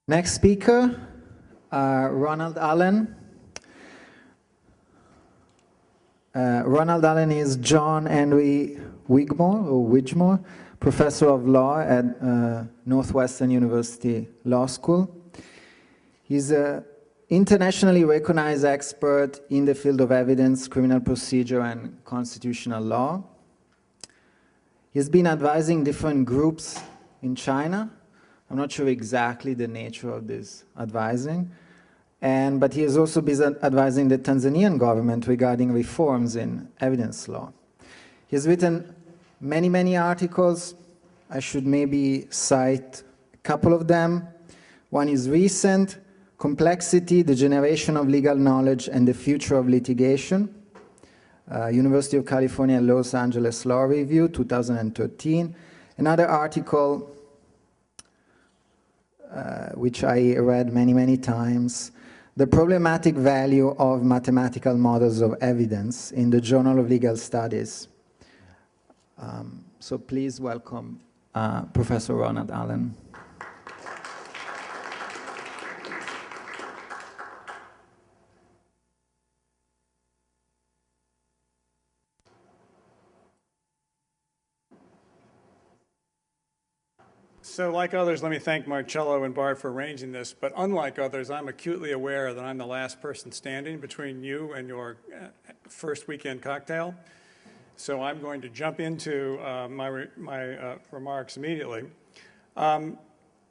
Next speaker, Ronald Allen. Ronald Allen is John Henry Widmore, professor of law at Northwestern University Law School. He's an internationally recognized expert in the field of evidence, criminal procedure, and constitutional law. He's been advising different groups in China. I'm not sure exactly the nature of this advising. But he has also been advising the Tanzanian government regarding reforms in evidence law. He has written many, many articles. I should maybe cite a couple of them. One is recent, Complexity, the Generation of Legal Knowledge and the Future of Litigation, University of California, Los Angeles Law Review, 2013. Another article, which I read many, many times, The Problematic Value of Mathematical Models of Evidence in the Journal of Legal Studies. So please welcome Professor Ronald Allen. So like others, let me thank Marcello and Bart for arranging this, but unlike others, I'm acutely aware that I'm the last person standing between you and your first weekend cocktail. So I'm going to jump into my remarks immediately. There's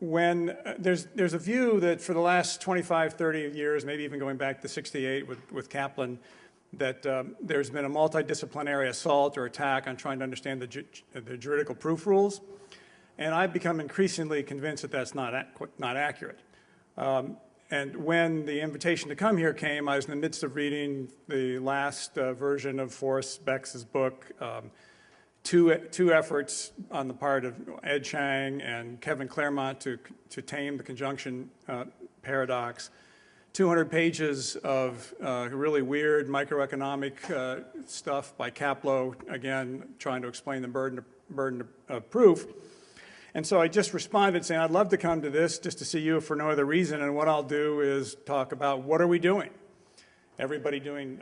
a view that for the last 25, 30 years, maybe even going back to 68 with Kaplan, that there's been a multidisciplinary assault or attack on trying to understand the juridical proof rules. And I've become increasingly convinced that that's not accurate. And when the invitation to come here came, I was in the midst of reading the last version of Forrest Beck's book, two efforts on the part of Ed Chang and Kevin Claremont to tame the conjunction paradox, 200 pages of really weird microeconomic stuff by Kaplow, again, trying to explain the burden of proof. And so I just responded saying, I'd love to come to this just to see you for no other reason, and what I'll do is talk about what are we doing? Everybody doing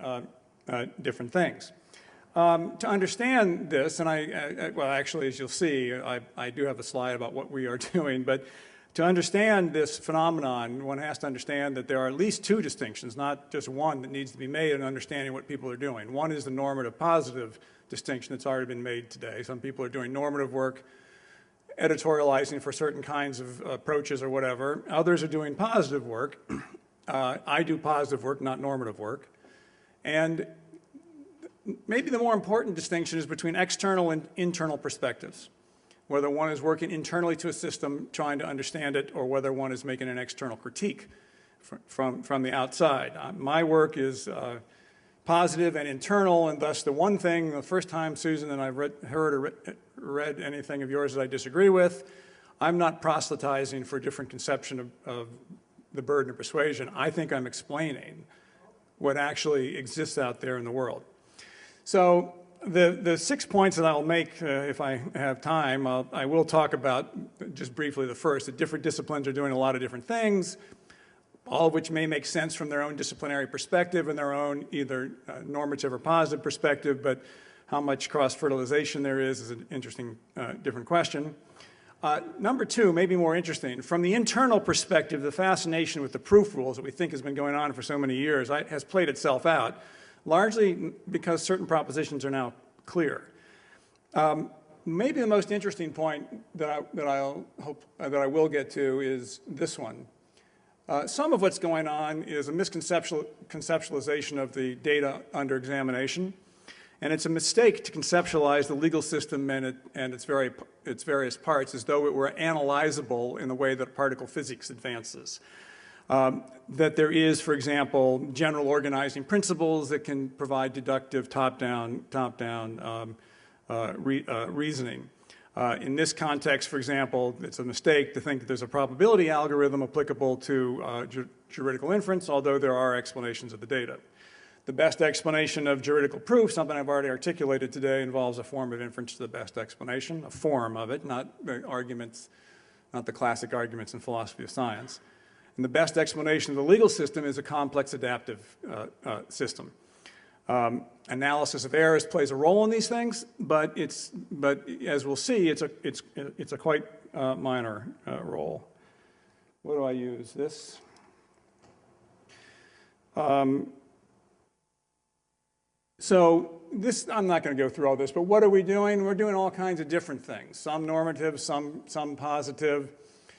different things. To understand this, and well, actually, as you'll see, I do have a slide about what we are doing, but to understand this phenomenon, one has to understand that there are at least two distinctions, not just one that needs to be made in understanding what people are doing. One is the normative positive distinction that's already been made today. Some people are doing normative work, editorializing for certain kinds of approaches or whatever. Others are doing positive work. I do positive work, not normative work. And maybe the more important distinction is between external and internal perspectives, whether one is working internally to a system trying to understand it or whether one is making an external critique from the outside. My work is positive and internal, and thus the one thing, the first time, Susan, that I've heard or read anything of yours that I disagree with, I'm not proselytizing for a different conception of the burden of persuasion. I think I'm explaining what actually exists out there in the world. So the 6 points that I'll make, if I have time, I will talk about just briefly the first, that different disciplines are doing a lot of different things, all of which may make sense from their own disciplinary perspective and their own either normative or positive perspective, but how much cross-fertilization there is an interesting, different question. Number two, maybe more interesting, from the internal perspective, the fascination with the proof rules that we think has been going on for so many years has played itself out, largely because certain propositions are now clear. Maybe the most interesting point that I will get to is this one. Some of what's going on is a misconceptualization of the data under examination, and it's a mistake to conceptualize the legal system and its various parts as though it were analyzable in the way that particle physics advances. That there is, for example, general organizing principles that can provide deductive top-down reasoning. In this context, for example, it's a mistake to think that there's a probability algorithm applicable to juridical inference, although there are explanations of the data. The best explanation of juridical proof, something I've already articulated today, involves a form of inference to the best explanation, a form of it, not the arguments, not the classic arguments in philosophy of science. And the best explanation of the legal system is a complex adaptive system. Analysis of errors plays a role in these things, but as we'll see, it's a quite minor role. What do I use? This. So this, I'm not going to go through all this, but what are we doing? We're doing all kinds of different things. Some normative, some positive.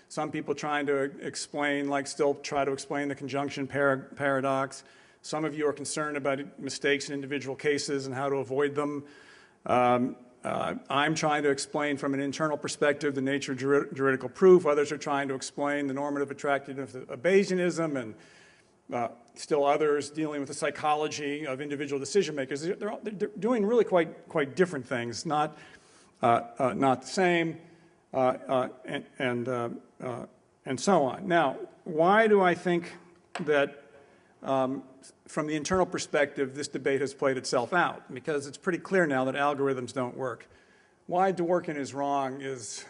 Some people trying to explain, like still try to explain the conjunction paradox. Some of you are concerned about mistakes in individual cases and how to avoid them. I'm trying to explain from an internal perspective the nature of juridical proof. Others are trying to explain the normative attractiveness of Bayesianism, and still others dealing with the psychology of individual decision makers. They're doing really quite different things, not the same, and so on. Now, why do I think that from the internal perspective, this debate has played itself out? Because it's pretty clear now that algorithms don't work. Why Dworkin is wrong is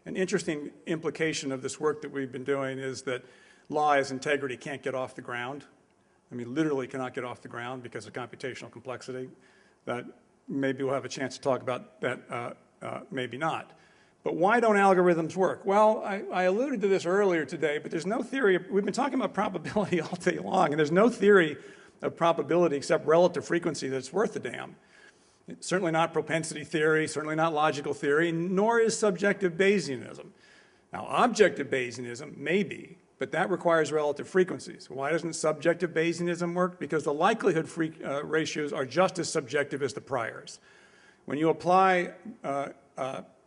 an interesting implication of this work that we've been doing, is that law as integrity can't get off the ground. I mean, literally cannot get off the ground because of computational complexity. That maybe we'll have a chance to talk about that, maybe not. But why don't algorithms work? Well, I alluded to this earlier today, but there's no theory. We've been talking about probability all day long, and there's no theory of probability except relative frequency that's worth a damn. It's certainly not propensity theory, certainly not logical theory, nor is subjective Bayesianism. Now, objective Bayesianism may be, but that requires relative frequencies. Why doesn't subjective Bayesianism work? Because the likelihood ratios are just as subjective as the priors. When you apply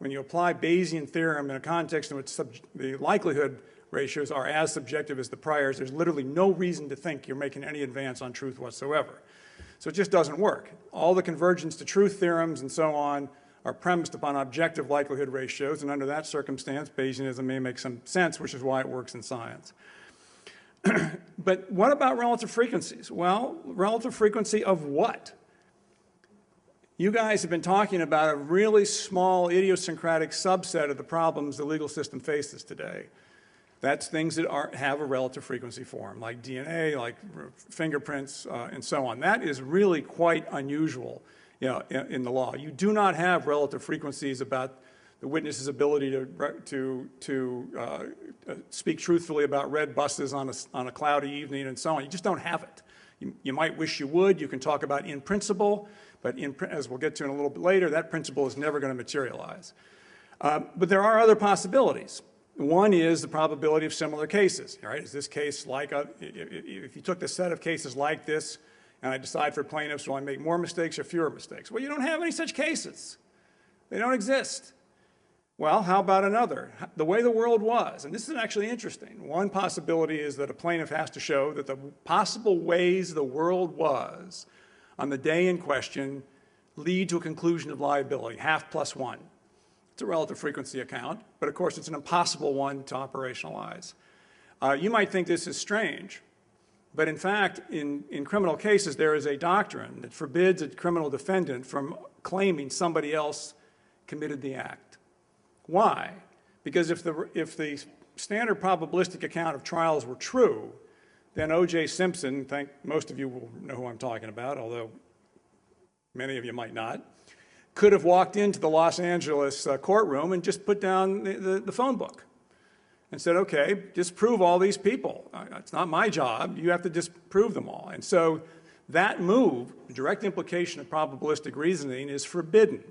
Bayesian theorem in a context in which the likelihood ratios are as subjective as the priors, there's literally no reason to think you're making any advance on truth whatsoever. So it just doesn't work. All the convergence to truth theorems and so on are premised upon objective likelihood ratios, and under that circumstance, Bayesianism may make some sense, which is why it works in science. But what about relative frequencies? Well, relative frequency of what? You guys have been talking about a really small idiosyncratic subset of the problems the legal system faces today. That's things that have a relative frequency form, like DNA, like fingerprints, and so on. That is really quite unusual, in the law. You do not have relative frequencies about the witness's ability to speak truthfully about red buses on a cloudy evening and so on. You just don't have it. You might wish you would. You can talk about in principle, but as we'll get to in a little bit later, that principle is never going to materialize. But there are other possibilities. One is the probability of similar cases. Right? Is this case like if you took the set of cases like this, and I decide for plaintiffs, will I make more mistakes or fewer mistakes? Well, you don't have any such cases. They don't exist. Well, how about another? The way the world was, and this is actually interesting. One possibility is that a plaintiff has to show that the possible ways the world was on the day in question lead to a conclusion of liability, half plus one. It's a relative frequency account, but of course it's an impossible one to operationalize. You might think this is strange, but in fact, in criminal cases, there is a doctrine that forbids a criminal defendant from claiming somebody else committed the act. Why? Because if the standard probabilistic account of trials were true, then O.J. Simpson, most of you will know who I'm talking about, although many of you might not, could have walked into the Los Angeles courtroom and just put down the phone book and said, okay, disprove all these people. It's not my job. You have to disprove them all. And so that move, the direct implication of probabilistic reasoning, is forbidden.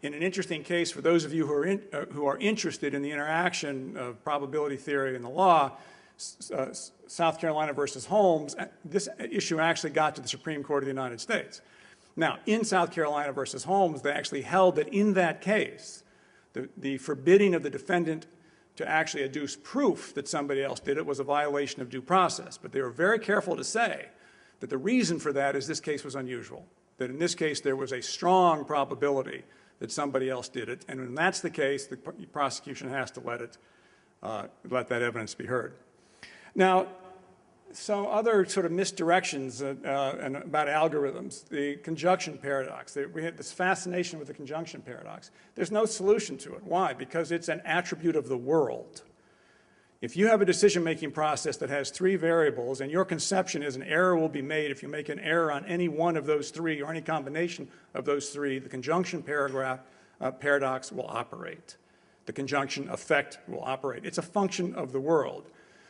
In an interesting case, for those of you who are interested in the interaction of probability theory and the law, South Carolina versus Holmes, this issue actually got to the Supreme Court of the United States. Now, in South Carolina versus Holmes, they actually held that in that case, the forbidding of the defendant to actually adduce proof that somebody else did it was a violation of due process. But they were very careful to say that the reason for that is this case was unusual, that in this case there was a strong probability that somebody else did it, and when that's the case, the prosecution has to let that evidence be heard. Now, some other sort of misdirections about algorithms, the conjunction paradox. We had this fascination with the conjunction paradox. There's no solution to it. Why? Because it's an attribute of the world. If you have a decision-making process that has 3 variables and your conception is an error will be made if you make an error on any one of those 3 or any combination of those 3, the conjunction paradox will operate. The conjunction effect will operate. It's a function of the world.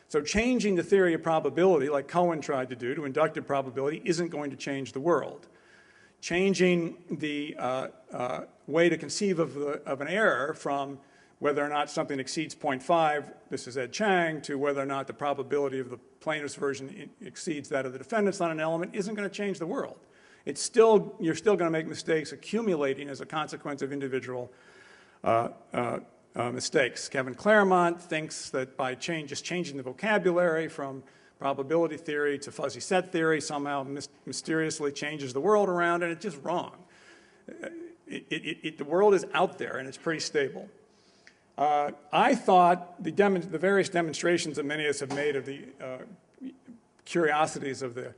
So changing the theory of probability, like Cohen tried to do, to inductive probability, isn't going to change the world. Changing the way to conceive of an error from whether or not something exceeds 0.5, this is Ed Chang, to whether or not the probability of the plaintiff's version exceeds that of the defendant's on an element isn't going to change the world. It's still, you're still going to make mistakes accumulating as a consequence of individual mistakes. Kevin Claremont thinks that by just changing the vocabulary from probability theory to fuzzy set theory somehow mysteriously changes the world around, and it's just wrong. The world is out there, and it's pretty stable. I thought the various demonstrations that many of us have made of the curiosities of the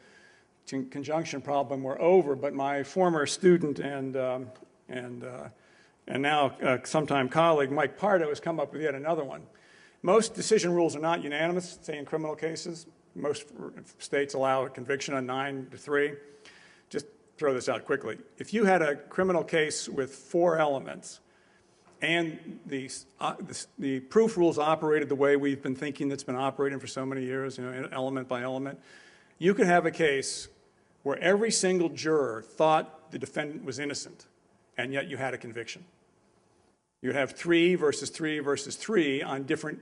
conjunction problem were over, but my former student and now sometime colleague, Mike Pardo, has come up with yet another one. Most decision rules are not unanimous, say in criminal cases. Most states allow a conviction on 9-3. Just throw this out quickly. If you had a criminal case with 4 elements and the proof rules operated the way we've been thinking that's been operating for so many years, you know, element by element, you could have a case where every single juror thought the defendant was innocent, and yet you had a conviction. You'd have 3 versus 3 versus 3 on different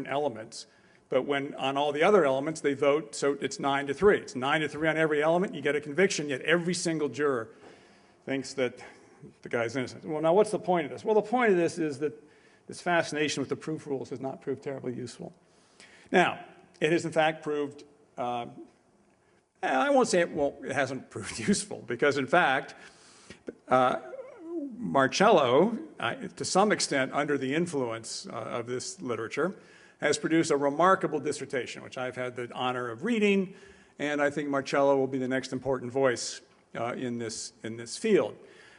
elements. But when on all the other elements they vote, so it's 9-3. It's 9-3 on every element, you get a conviction, yet every single juror thinks that the guy's innocent. Well, now what's the point of this? Well, the point of this is that this fascination with the proof rules has not proved terribly useful. Now, it has in fact proved, I won't say it hasn't proved useful, because in fact, Marcello, to some extent under the influence of this literature, has produced a remarkable dissertation, which I've had the honor of reading, and I think Marcello will be the next important voice in this field.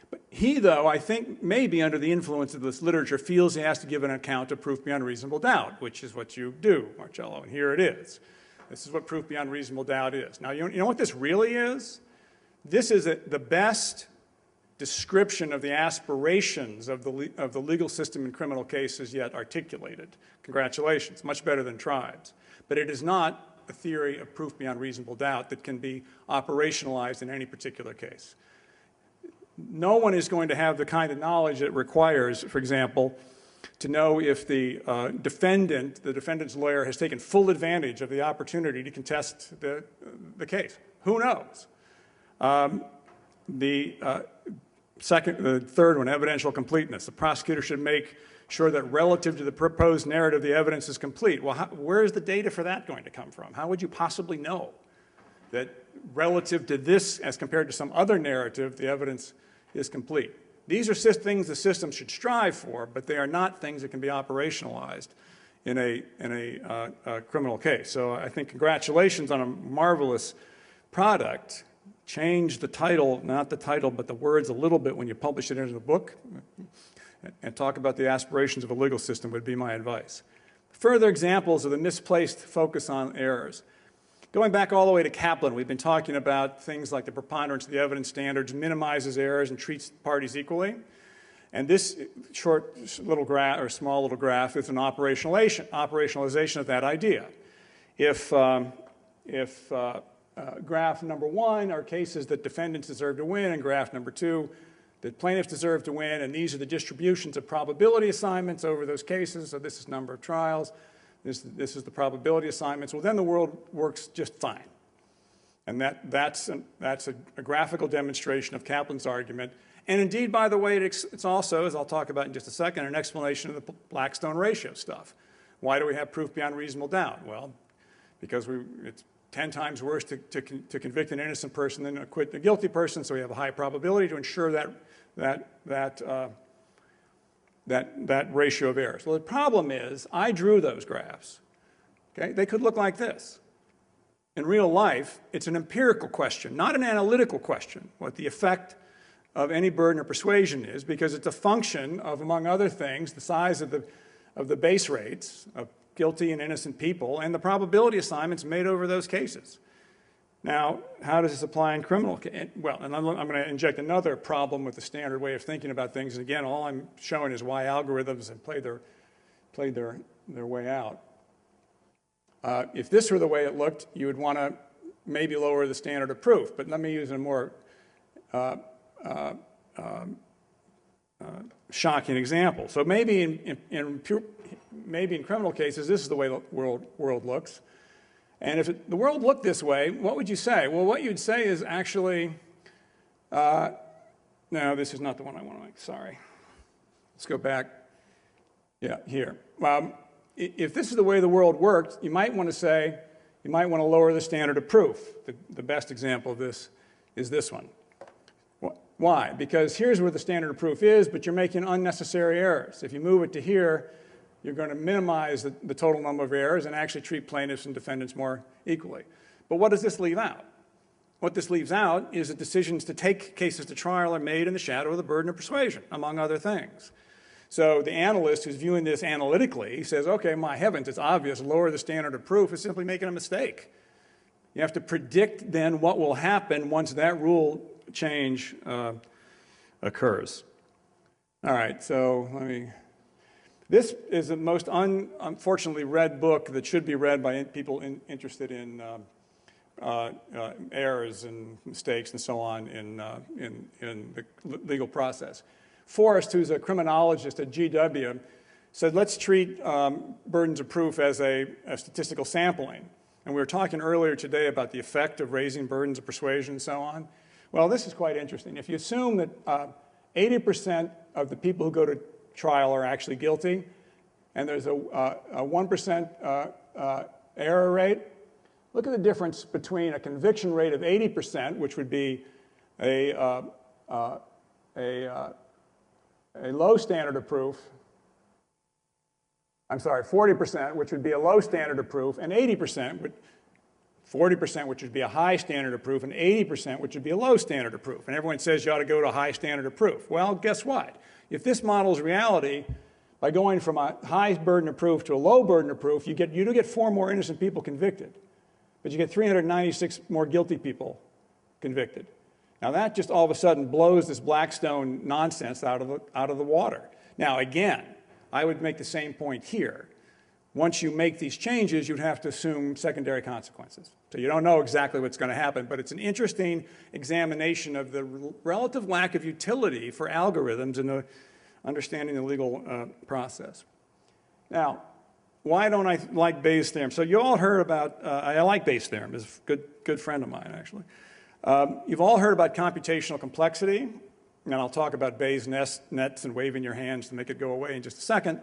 But he, though, I think maybe under the influence of this literature, feels he has to give an account of proof beyond reasonable doubt, which is what you do, Marcello, and here it is. This is what proof beyond reasonable doubt is. Now, you know what this really is? This is the best description of the aspirations of the legal system in criminal cases yet articulated. Congratulations, much better than Tribe's. But it is not a theory of proof beyond reasonable doubt that can be operationalized in any particular case. No one is going to have the kind of knowledge it requires, for example, to know if the defendant's lawyer has taken full advantage of the opportunity to contest the case. Who knows? The third one, evidential completeness. The prosecutor should make sure that relative to the proposed narrative, the evidence is complete. Well, where is the data for that going to come from? How would you possibly know that relative to this, as compared to some other narrative, the evidence is complete? These are things the system should strive for, but they are not things that can be operationalized in a criminal case. So I think congratulations on a marvelous product. Change the title, not the title, but the words a little bit when you publish it into the book, and talk about the aspirations of a legal system would be my advice. Further examples of the misplaced focus on errors. Going back all the way to Kaplan, we've been talking about things like the preponderance of the evidence standards minimizes errors and treats parties equally. And this short little graph, or small little graph, is an operationalization of that idea. If graph number 1 are cases that defendants deserve to win, and graph number 2 that plaintiffs deserve to win, and these are the distributions of probability assignments over those cases. So this is number of trials, this is the probability assignments. Well, then the world works just fine. And that's a graphical demonstration of Kaplan's argument. And indeed, by the way, it's also, as I'll talk about in just a second, an explanation of the Blackstone ratio stuff. Why do we have proof beyond reasonable doubt? Well, because it's 10 times worse to convict an innocent person than acquit a guilty person, so we have a high probability to ensure that ratio of errors. Well, the problem is, I drew those graphs. Okay? They could look like this. In real life, it's an empirical question, not an analytical question, what the effect of any burden of persuasion is, because it's a function of, among other things, the size of the base rates of guilty and innocent people and the probability assignments made over those cases. Now, how does this apply in criminal cases? Well, and I'm going to inject another problem with the standard way of thinking about things. And again, all I'm showing is why algorithms have played their way out. If this were the way it looked, you would want to maybe lower the standard of proof. But let me use a more shocking example. So maybe in criminal cases, this is the way the world looks. And if the world looked this way, what would you say? Well, what you'd say is actually, no, this is not the one I want to make, sorry. Let's go back, yeah, here. If this is the way the world worked, you might want to say, you might want to lower the standard of proof. The best example of this is this one. Why? Because here's where the standard of proof is, but you're making unnecessary errors. If you move it to here, you're going to minimize the total number of errors and actually treat plaintiffs and defendants more equally. But what does this leave out? What this leaves out is that decisions to take cases to trial are made in the shadow of the burden of persuasion, among other things. So the analyst who's viewing this analytically says, okay, my heavens, it's obvious, lower the standard of proof is simply making a mistake. You have to predict then what will happen once that rule change occurs. All right, so this is the most unfortunately read book that should be read by people interested in errors and mistakes and so on in the legal process. Forrest, who's a criminologist at GW, said let's treat burdens of proof as a statistical sampling. And we were talking earlier today about the effect of raising burdens of persuasion and so on. Well, this is quite interesting. If you assume that 80% of the people who go to trial are actually guilty, and there's a 1% error rate, look at the difference between a conviction rate of 80%, which would be a low standard of proof. I'm sorry, 40%, which would be a low standard of proof, and 80%, 40%, which would be a high standard of proof, and 80%, which would be a low standard of proof. And everyone says you ought to go to a high standard of proof. Well, guess what? If this model's reality, by going from a high burden of proof to a low burden of proof, you do get 4 more innocent people convicted, but you get 396 more guilty people convicted. Now that just all of a sudden blows this Blackstone nonsense out of the water. Now again, I would make the same point here. Once you make these changes, you'd have to assume secondary consequences. So you don't know exactly what's going to happen, but it's an interesting examination of the relative lack of utility for algorithms in understanding the legal process. Now, why don't I like Bayes' theorem? So you all heard about, I like Bayes' theorem. It's a good friend of mine, actually. You've all heard about computational complexity, and I'll talk about Bayes' nets and waving your hands to make it go away in just a second.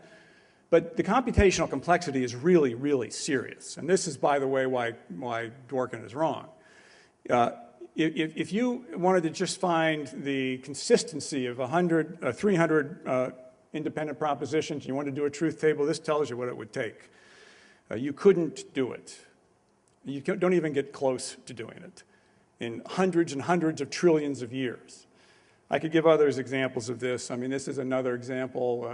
But the computational complexity is really, really serious. And this is, by the way, why Dworkin is wrong. If you wanted to just find the consistency of 300 independent propositions, you want to do a truth table, this tells you what it would take. You couldn't do it. You don't even get close to doing it in hundreds and hundreds of trillions of years. I could give others examples of this. I mean, this is another example.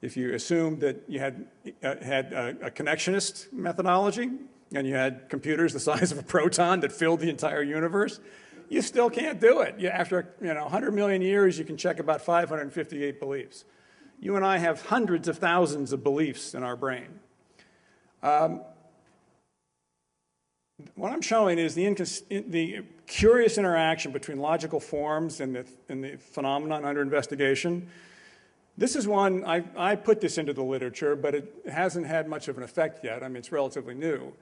If you assumed that you had a connectionist methodology and you had computers the size of a proton that filled the entire universe, you still can't do it. After 100 million years, you can check about 558 beliefs. You and I have hundreds of thousands of beliefs in our brain. What I'm showing is the curious interaction between logical forms and the phenomenon under investigation. This is one, I put this into the literature, but it hasn't had much of an effect yet. I mean, it's relatively new.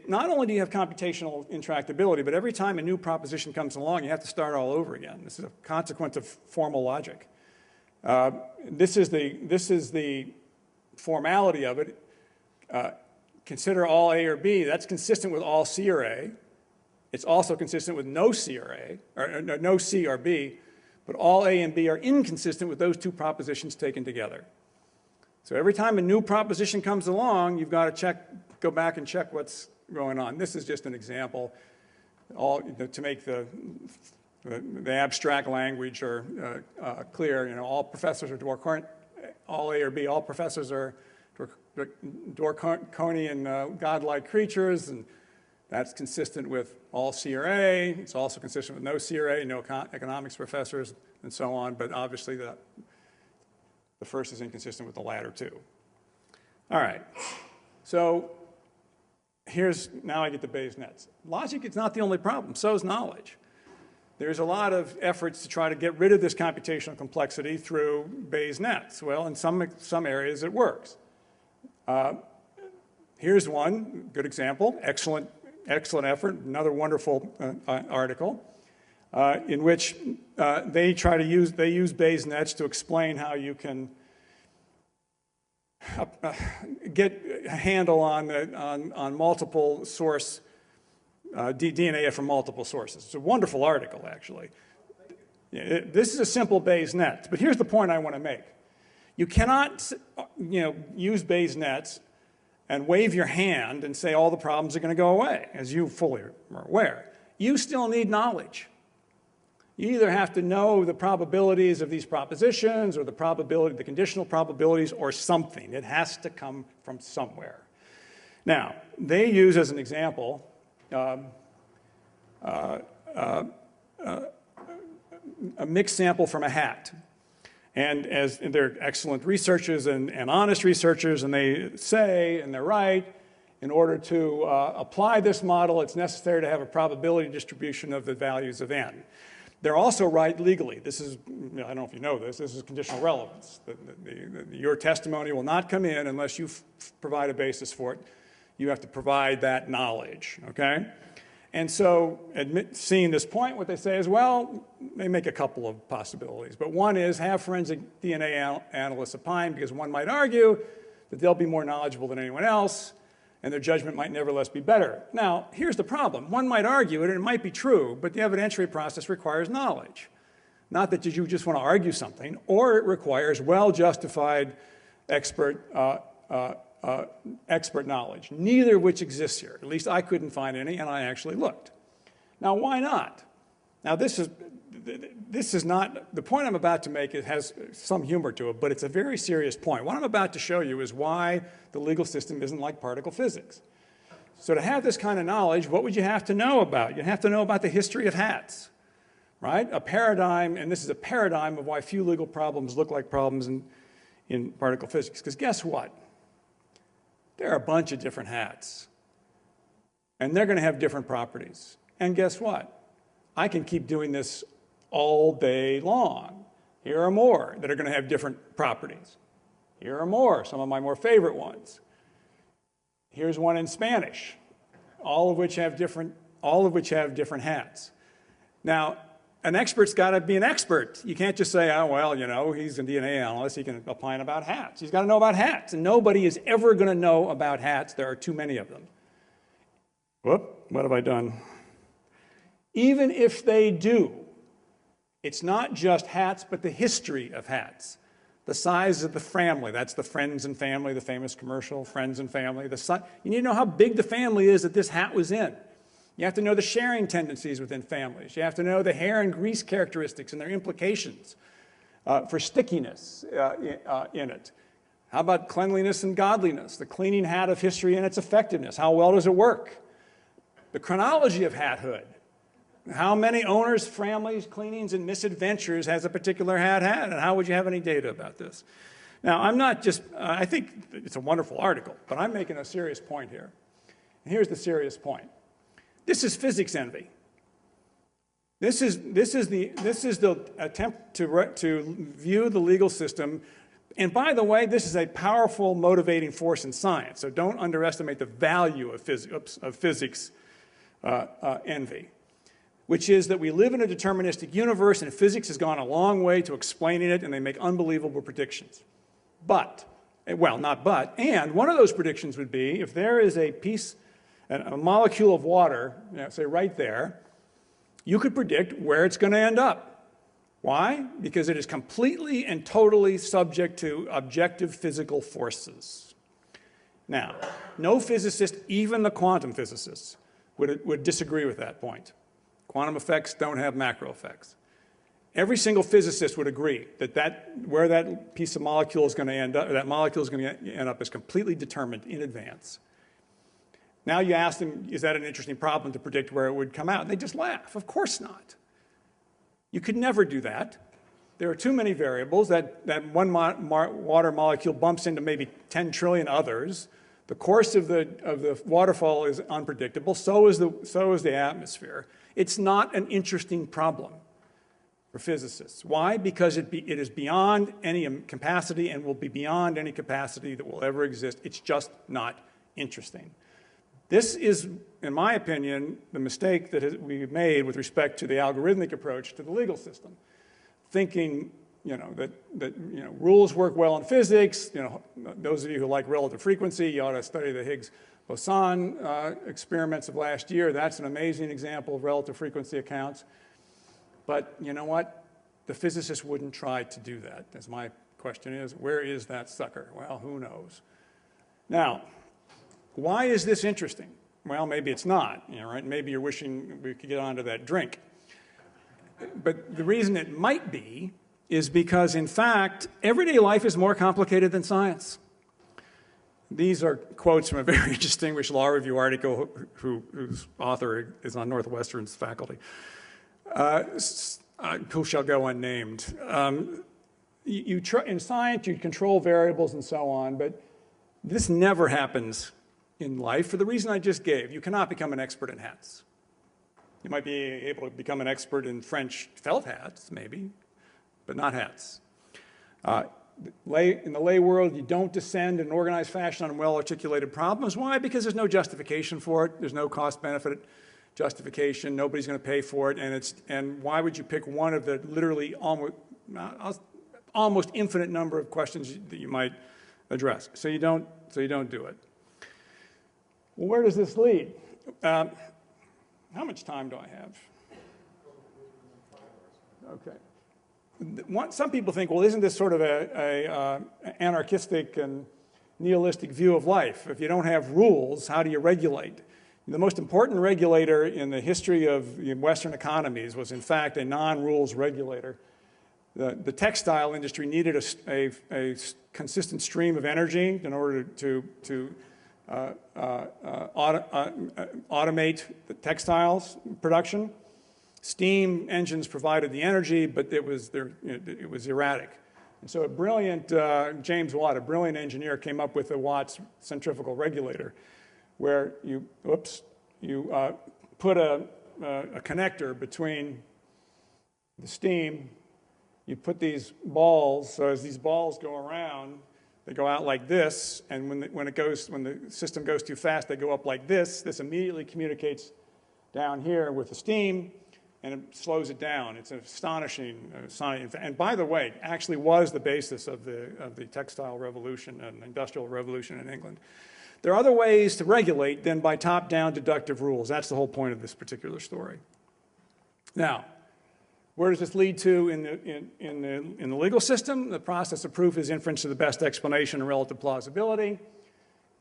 Not only do you have computational intractability, but every time a new proposition comes along, you have to start all over again. This is a consequence of formal logic. This is the formality of it. Consider all A or B. That's consistent with all C or A. It's also consistent with no C or A, or no C or B. But all A and B are inconsistent with those two propositions taken together. So every time a new proposition comes along, you've got to go back and check what's going on. This is just an example, to make the abstract language clear. All professors are all A or B. All professors are Draconian godlike creatures, and that's consistent with all CRA. It's also consistent with no CRA, no economics professors, and so on. But obviously, the first is inconsistent with the latter, too. All right. So now I get to Bayes nets. Logic is not the only problem. So is knowledge. There's a lot of efforts to try to get rid of this computational complexity through Bayes nets. Well, in some areas, it works. Here's one good example. Excellent effort. Another wonderful article in which they use Bayes nets to explain how you can get a handle on multiple source DNA from multiple sources. It's a wonderful article, actually. This is a simple Bayes net, but here's the point I want to make. You cannot, use Bayes nets and wave your hand and say all the problems are going to go away, as you fully are aware. You still need knowledge. You either have to know the probabilities of these propositions or the conditional probabilities or something. It has to come from somewhere. Now, they use as an example a mixed sample from a hat. And they're excellent researchers and honest researchers, and they say, and they're right, in order to apply this model, it's necessary to have a probability distribution of the values of n. They're also right legally. This is, I don't know if you know this is conditional relevance. Your testimony will not come in unless you provide a basis for it. You have to provide that knowledge, okay? And so, seeing this point, what they say is, well, they make a couple of possibilities. But one is have forensic DNA analysts opine, because one might argue that they'll be more knowledgeable than anyone else, and their judgment might nevertheless be better. Now, here's the problem. One might argue it, and it might be true, but the evidentiary process requires knowledge. Not that you just want to argue something, or it requires well-justified expert knowledge, neither of which exists here. At least I couldn't find any, and I actually looked. Now, why not? Now, this is not, the point I'm about to make, it has some humor to it, but it's a very serious point. What I'm about to show you is why the legal system isn't like particle physics. So to have this kind of knowledge, what would you have to know about? You'd have to know about the history of hats, right? A paradigm, and this is a paradigm of why few legal problems look like problems in particle physics. Because guess what? There are a bunch of different hats, and they're going to have different properties. And guess what? I can keep doing this all day long. Here are more that are going to have different properties. Here are more, some of my more favorite ones. Here's one in Spanish, all of which have different hats. Now, an expert's got to be an expert. You can't just say, oh, well, he's a DNA analyst, he can opine about hats. He's got to know about hats, and nobody is ever going to know about hats. There are too many of them. Whoop, what have I done? Even if they do, it's not just hats, but the history of hats. The size of the family, that's the Friends and Family, the famous commercial, Friends and Family. You need to know how big the family is that this hat was in. You have to know the sharing tendencies within families. You have to know the hair and grease characteristics and their implications for stickiness in it. How about cleanliness and godliness? The cleaning hat of history and its effectiveness. How well does it work? The chronology of hathood. How many owners, families, cleanings, and misadventures has a particular hat had, and how would you have any data about this? Now, I'm not just, I think it's a wonderful article, but I'm making a serious point here. And here's the serious point. This is physics envy. This is the attempt to view the legal system. And by the way, this is a powerful motivating force in science, so don't underestimate the value of physics envy, which is that we live in a deterministic universe, and physics has gone a long way to explaining it, and they make unbelievable predictions. But, well, not but, and one of those predictions would be if there is a molecule of water, say right there, you could predict where it's going to end up. Why? Because it is completely and totally subject to objective physical forces. Now, no physicist, even the quantum physicists, would disagree with that point. Quantum effects don't have macro effects. Every single physicist would agree that where that piece of molecule is going to end up, or that molecule is going to end up, is completely determined in advance. Now you ask them, is that an interesting problem to predict where it would come out? And they just laugh. Of course not. You could never do that. There are too many variables. That one water molecule bumps into maybe 10 trillion others. The course of the waterfall is unpredictable. So is the atmosphere. It's not an interesting problem for physicists. Why? Because it is beyond any capacity and will be beyond any capacity that will ever exist. It's just not interesting. This is, in my opinion, the mistake that we've made with respect to the algorithmic approach to the legal system. Thinking, that rules work well in physics. Those of you who like relative frequency, you ought to study the Higgs boson experiments of last year. That's an amazing example of relative frequency accounts. But you know what? The physicists wouldn't try to do that. As my question is, where is that sucker? Well, who knows? Now, why is this interesting? Well, maybe it's not. Right? Maybe you're wishing we could get onto that drink. But the reason it might be is because, in fact, everyday life is more complicated than science. These are quotes from a very distinguished law review article whose author is on Northwestern's faculty. Who shall go unnamed. In science, you control variables and so on, but this never happens in life for the reason I just gave. You cannot become an expert in hats. You might be able to become an expert in French felt hats, maybe, but not hats. In the lay world, you don't descend in an organized fashion on well-articulated problems. Why? Because there's no justification for it. There's no cost-benefit justification. Nobody's going to pay for it. And why would you pick one of the literally almost infinite number of questions that you might address? So you don't do it. Well, where does this lead? How much time do I have? Okay. Some people think, well, isn't this sort of an anarchistic and nihilistic view of life? If you don't have rules, how do you regulate? The most important regulator in the history of Western economies was, in fact, a non-rules regulator. The textile industry needed a consistent stream of energy in order to automate the textiles production. Steam engines provided the energy, but it was erratic. And so a brilliant, James Watt, a brilliant engineer, came up with the Watt's centrifugal regulator, where you put a connector between the steam. You put these balls, so as these balls go around, they go out like this, and when the system goes too fast, they go up like this. This immediately communicates down here with the steam, and it slows it down. It's an astonishing, and by the way, actually was the basis of the textile revolution and industrial revolution in England. There are other ways to regulate than by top-down deductive rules. That's the whole point of this particular story. Now, where does this lead to in the legal system? The process of proof is inference to the best explanation and relative plausibility.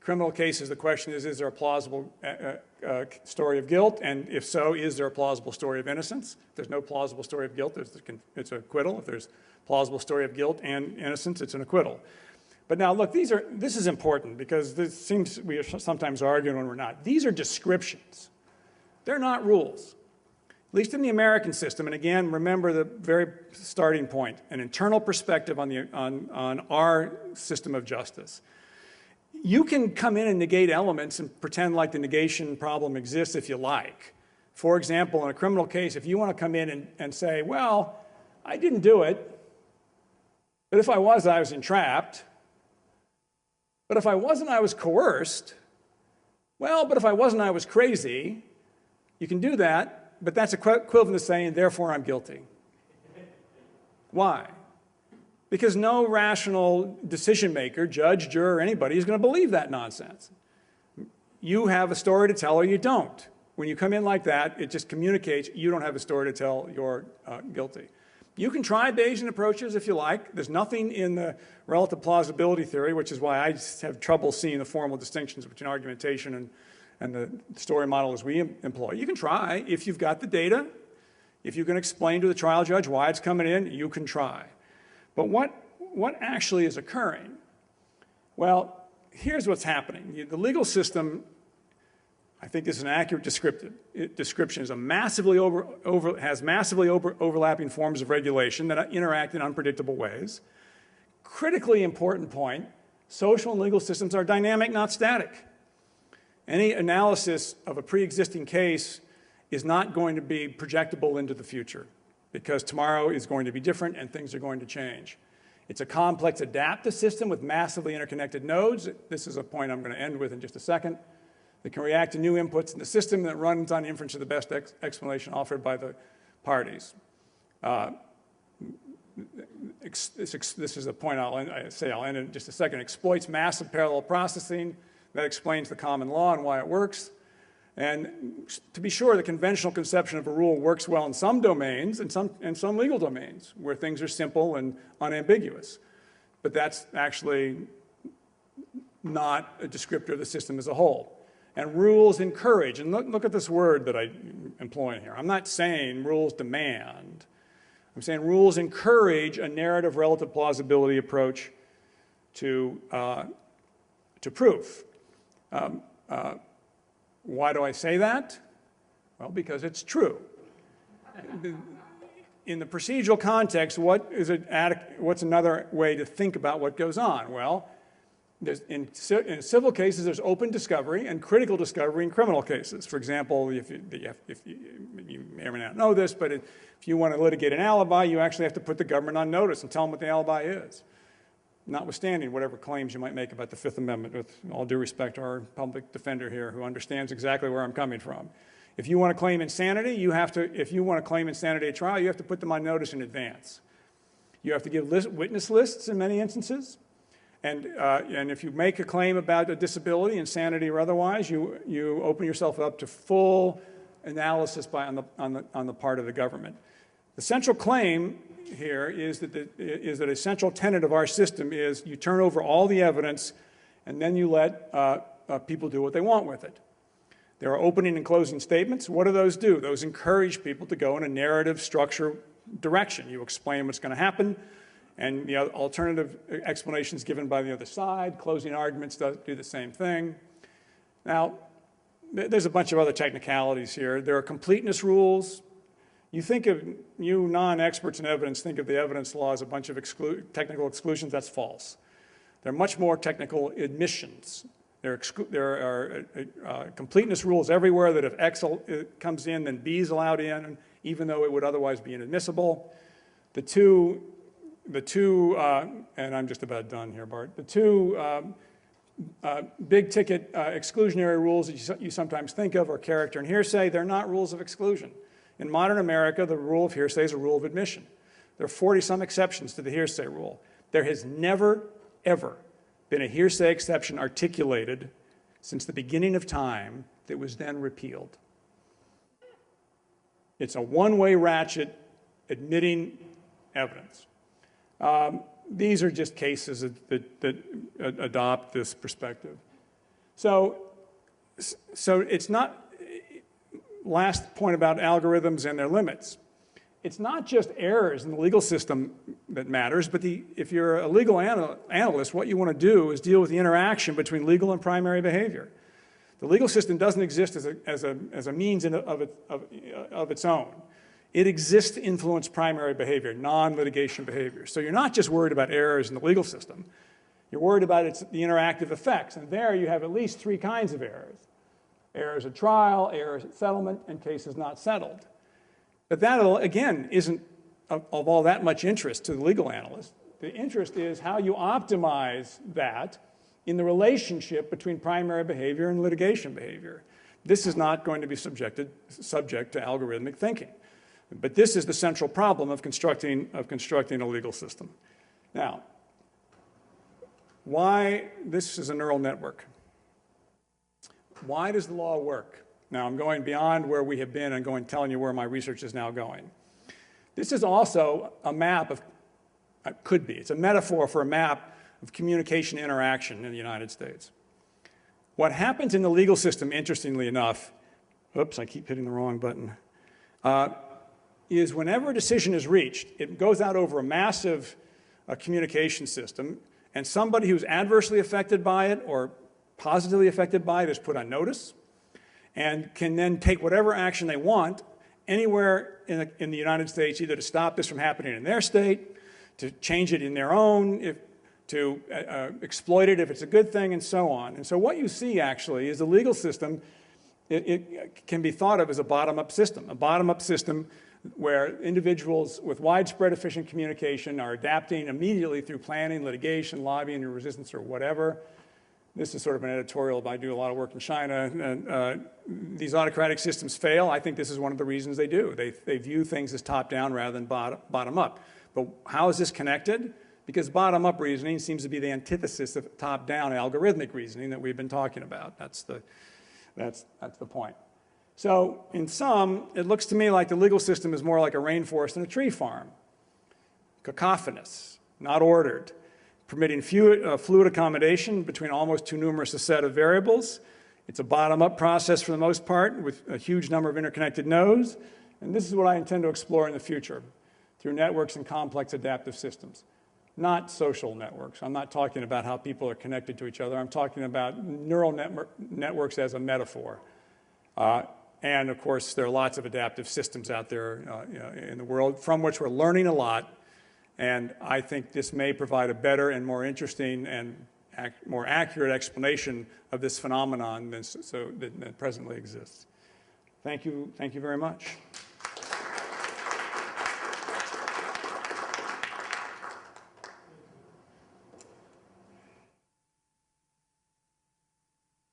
Criminal cases, the question is there a plausible story of guilt? And if so, is there a plausible story of innocence? If there's no plausible story of guilt, it's an acquittal. If there's plausible story of guilt and innocence, it's an acquittal. But now, look, this is important because this seems we are sometimes arguing when we're not. These are descriptions. They're not rules. At least in the American system, and again, remember the very starting point, an internal perspective on our system of justice. You can come in and negate elements and pretend like the negation problem exists if you like. For example, in a criminal case, if you want to come in and say, well, I didn't do it, but if I was entrapped. But if I wasn't, I was coerced. Well, but if I wasn't, I was crazy. You can do that, but that's equivalent to saying, therefore, I'm guilty. Why? Because no rational decision maker, judge, juror, anybody is going to believe that nonsense. You have a story to tell or you don't. When you come in like that, it just communicates you don't have a story to tell, you're guilty. You can try Bayesian approaches if you like. There's nothing in the relative plausibility theory, which is why I just have trouble seeing the formal distinctions between argumentation and the story model as we employ. You can try if you've got the data, If you can explain to the trial judge why it's coming in, you can try. But what actually is occurring? Well, here's what's happening. The legal system, I think this is an accurate description, is a has massively overlapping forms of regulation that interact in unpredictable ways. Critically important point, social and legal systems are dynamic, not static. Any analysis of a pre-existing case is not going to be projectable into the future because tomorrow is going to be different and things are going to change. It's a complex adaptive system with massively interconnected nodes. This is a point I'm going to end with in just a second. That can react to new inputs in the system that runs on inference of the best explanation offered by the parties. This is a point I'll end in just a second. Exploits massive parallel processing that explains the common law and why it works. And to be sure, the conventional conception of a rule works well in some domains and some legal domains where things are simple and unambiguous. But that's actually not a descriptor of the system as a whole. And rules encourage, and look at this word that I employ here. I'm not saying rules demand. I'm saying rules encourage a narrative relative plausibility approach to proof. Why do I say that? Well, because it's true. In the procedural context, what's another way to think about what goes on? Well, in civil cases, there's open discovery and critical discovery in criminal cases. For example, you may or may not know this, but if you want to litigate an alibi, you actually have to put the government on notice and tell them what the alibi is, notwithstanding whatever claims you might make about the Fifth Amendment, with all due respect to our public defender here who understands exactly where I'm coming from. If you want to claim insanity, if you want to claim insanity at trial, you have to put them on notice in advance. You have to give witness lists in many instances. And if you make a claim about a disability, insanity or otherwise, you open yourself up to full analysis on the part of the government. The central claim here is that a central tenet of our system is you turn over all the evidence and then you let people do what they want with it. There are opening and closing statements. What do those do? Those encourage people to go in a narrative structure direction. You explain what's going to happen, and the alternative explanations given by the other side. Closing arguments do the same thing. Now, there's a bunch of other technicalities here. There are completeness rules. You non-experts in evidence think of the evidence law as a bunch of technical exclusions. That's false. There are much more technical admissions. There are completeness rules everywhere that if X comes in, then B is allowed in, even though it would otherwise be inadmissible. The two, and I'm just about done here, Bart. The two big ticket exclusionary rules that you sometimes think of are character and hearsay. They're not rules of exclusion. In modern America, the rule of hearsay is a rule of admission. There are 40-some exceptions to the hearsay rule. There has never, ever been a hearsay exception articulated since the beginning of time that was then repealed. It's a one-way ratchet admitting evidence. These are just cases that adopt this perspective. So it's not, last point about algorithms and their limits. It's not just errors in the legal system that matters, but if you're a legal analyst, what you want to do is deal with the interaction between legal and primary behavior. The legal system doesn't exist as a means of its own. It exists to influence primary behavior, non-litigation behavior. So you're not just worried about errors in the legal system. You're worried about the interactive effects. And there you have at least three kinds of errors. Errors at trial, errors at settlement, and cases not settled. But that, again, isn't of all that much interest to the legal analyst. The interest is how you optimize that in the relationship between primary behavior and litigation behavior. This is not going to be subject to algorithmic thinking. But this is the central problem of constructing a legal system. Now, why this is a neural network? Why does the law work? Now, I'm going beyond where we have been and telling you where my research is now going. This is also a map of, could be, it's a metaphor for a map of communication interaction in the United States. What happens in the legal system, interestingly enough, oops, I keep hitting the wrong button. is whenever a decision is reached, it goes out over a massive communication system, and somebody who's adversely affected by it or positively affected by it is put on notice and can then take whatever action they want anywhere in the United States, either to stop this from happening in their state, to change it in their own, to exploit it if it's a good thing, and so on. And so what you see, actually, is the legal system, it can be thought of as a bottom-up system where individuals with widespread efficient communication are adapting immediately through planning, litigation, lobbying, or resistance, or whatever. This is sort of an editorial. I do a lot of work in China. And, these autocratic systems fail. I think this is one of the reasons they do. They view things as top-down rather than bottom-up. But how is this connected? Because bottom-up reasoning seems to be the antithesis of top-down algorithmic reasoning that we've been talking about. That's the point. So in sum, it looks to me like the legal system is more like a rainforest than a tree farm. Cacophonous, not ordered, permitting fluid accommodation between almost too numerous a set of variables. It's a bottom-up process for the most part with a huge number of interconnected nodes. And this is what I intend to explore in the future through networks and complex adaptive systems. Not social networks. I'm not talking about how people are connected to each other. I'm talking about neural networks as a metaphor. And of course, there are lots of adaptive systems out there in the world from which we're learning a lot. And I think this may provide a better and more interesting and more accurate explanation of this phenomenon that presently exists. Thank you very much.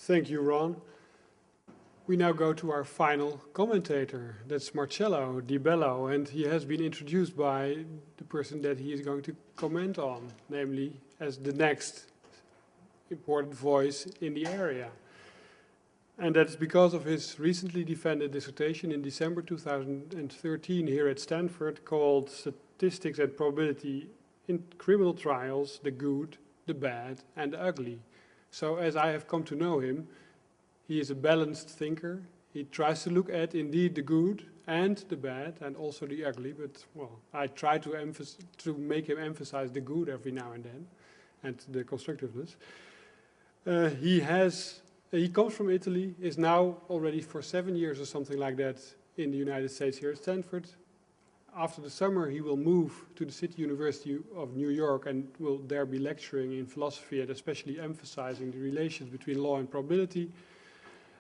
Thank you, Ron. We now go to our final commentator. That's Marcello Di Bello, and he has been introduced by the person that he is going to comment on, namely as the next important voice in the area. And that's because of his recently defended dissertation in December 2013 here at Stanford called Statistics and Probability in Criminal Trials, the Good, the Bad, and the Ugly. So as I have come to know him, he is a balanced thinker. He tries to look at, indeed, the good and the bad and also the ugly. But, well, I try to make him emphasize the good every now and then and the constructiveness. He comes from Italy, is now already for 7 years or something like that in the United States here at Stanford. After the summer, he will move to the City University of New York and will there be lecturing in philosophy and especially emphasizing the relations between law and probability.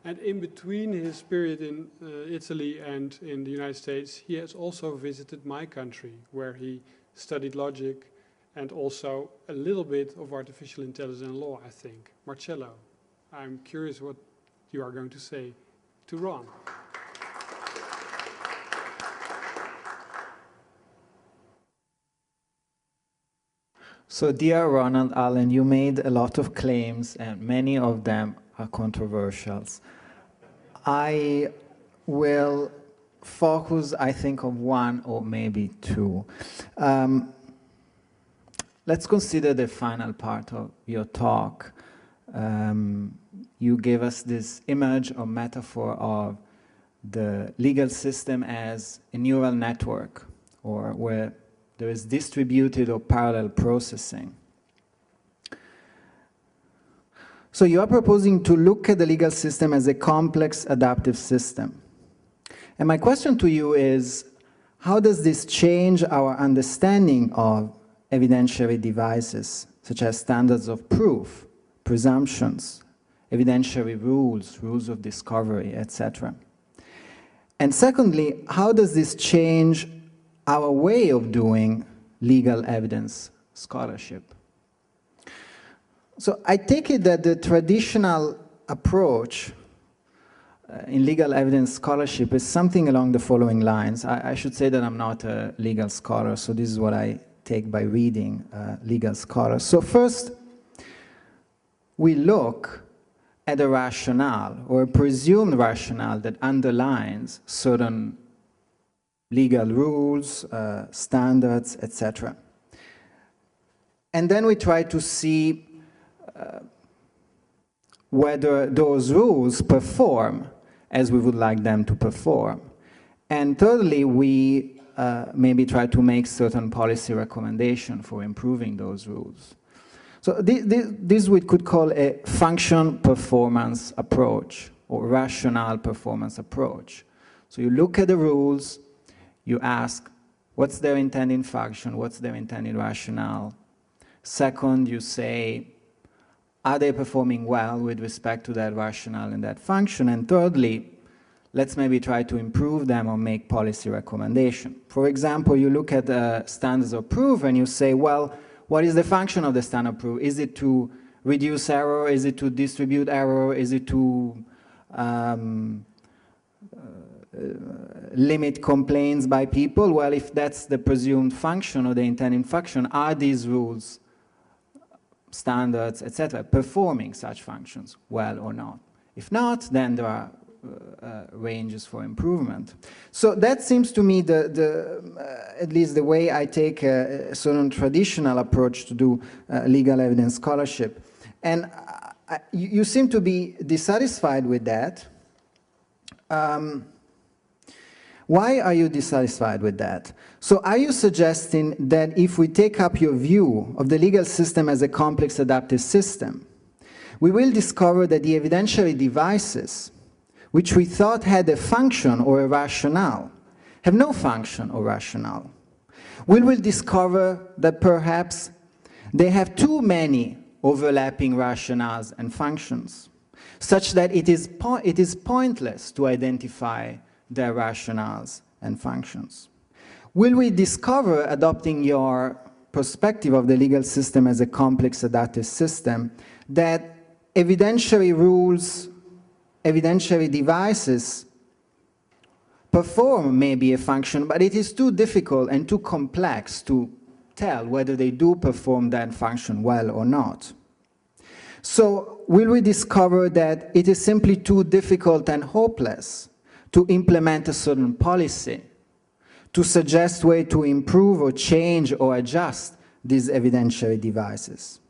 And in between his period in Italy and in the United States, he has also visited my country, where he studied logic and also a little bit of artificial intelligence and law, I think. Marcello, I'm curious what you are going to say to Ron. So, dear Ronald Allen, you made a lot of claims, and many of them are controversial. I will focus, I think, on one or maybe two. Let's consider the final part of your talk. You gave us this image or metaphor of the legal system as a neural network, or where there is distributed or parallel processing. So you are proposing to look at the legal system as a complex adaptive system. And my question to you is, how does this change our understanding of evidentiary devices, such as standards of proof, presumptions, evidentiary rules, rules of discovery, etc.? And secondly, how does this change our way of doing legal evidence scholarship? So I take it that the traditional approach in legal evidence scholarship is something along the following lines. I should say that I'm not a legal scholar, so this is what I take by reading legal scholars. So first, we look at a rationale or a presumed rationale that underlines certain legal rules, standards, etc. And then we try to see whether those rules perform as we would like them to perform. And thirdly, we maybe try to make certain policy recommendation for improving those rules. So this we could call a function performance approach or rationale performance approach. So you look at the rules, you ask, what's their intended function, what's their intended rationale? Second, you say, are they performing well with respect to that rationale and that function? And thirdly, let's maybe try to improve them or make policy recommendation. For example, you look at the standards of proof and you say, well, what is the function of the standard of proof? Is it to reduce error? Is it to distribute error? Is it to limit complaints by people? Well, if that's the presumed function or the intended function, are these rules, standards, etc., performing such functions well or not? If not, then there are ranges for improvement. So that seems to me at least the way I take a certain traditional approach to do legal evidence scholarship. And you seem to be dissatisfied with that. Why are you dissatisfied with that? So are you suggesting that if we take up your view of the legal system as a complex adaptive system, we will discover that the evidentiary devices, which we thought had a function or a rationale, have no function or rationale? We will discover that perhaps they have too many overlapping rationales and functions, such that it is pointless to identify their rationales and functions. Will we discover, adopting your perspective of the legal system as a complex adaptive system, that evidentiary rules, evidentiary devices perform maybe a function, but it is too difficult and too complex to tell whether they do perform that function well or not? So will we discover that it is simply too difficult and hopeless to implement a certain policy, to suggest ways to improve or change or adjust these evidentiary devices?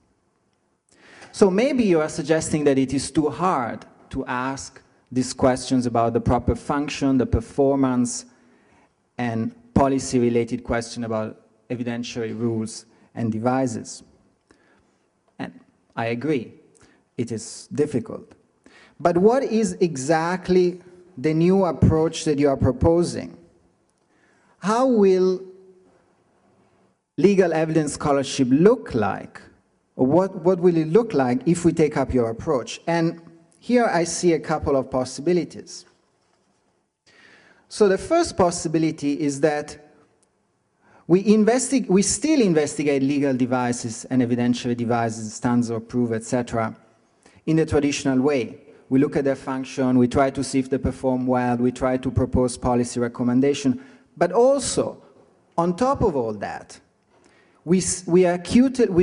So maybe you are suggesting that it is too hard to ask these questions about the proper function, the performance, and policy-related question about evidentiary rules and devices. And I agree, it is difficult. But what is exactly the new approach that you are proposing? How will legal evidence scholarship look like? Or what will it look like if we take up your approach? And here I see a couple of possibilities. So the first possibility is that we still investigate legal devices and evidentiary devices, standards of proof, etc., in the traditional way. We look at their function, we try to see if they perform well, we try to propose policy recommendation, but also, on top of all that, we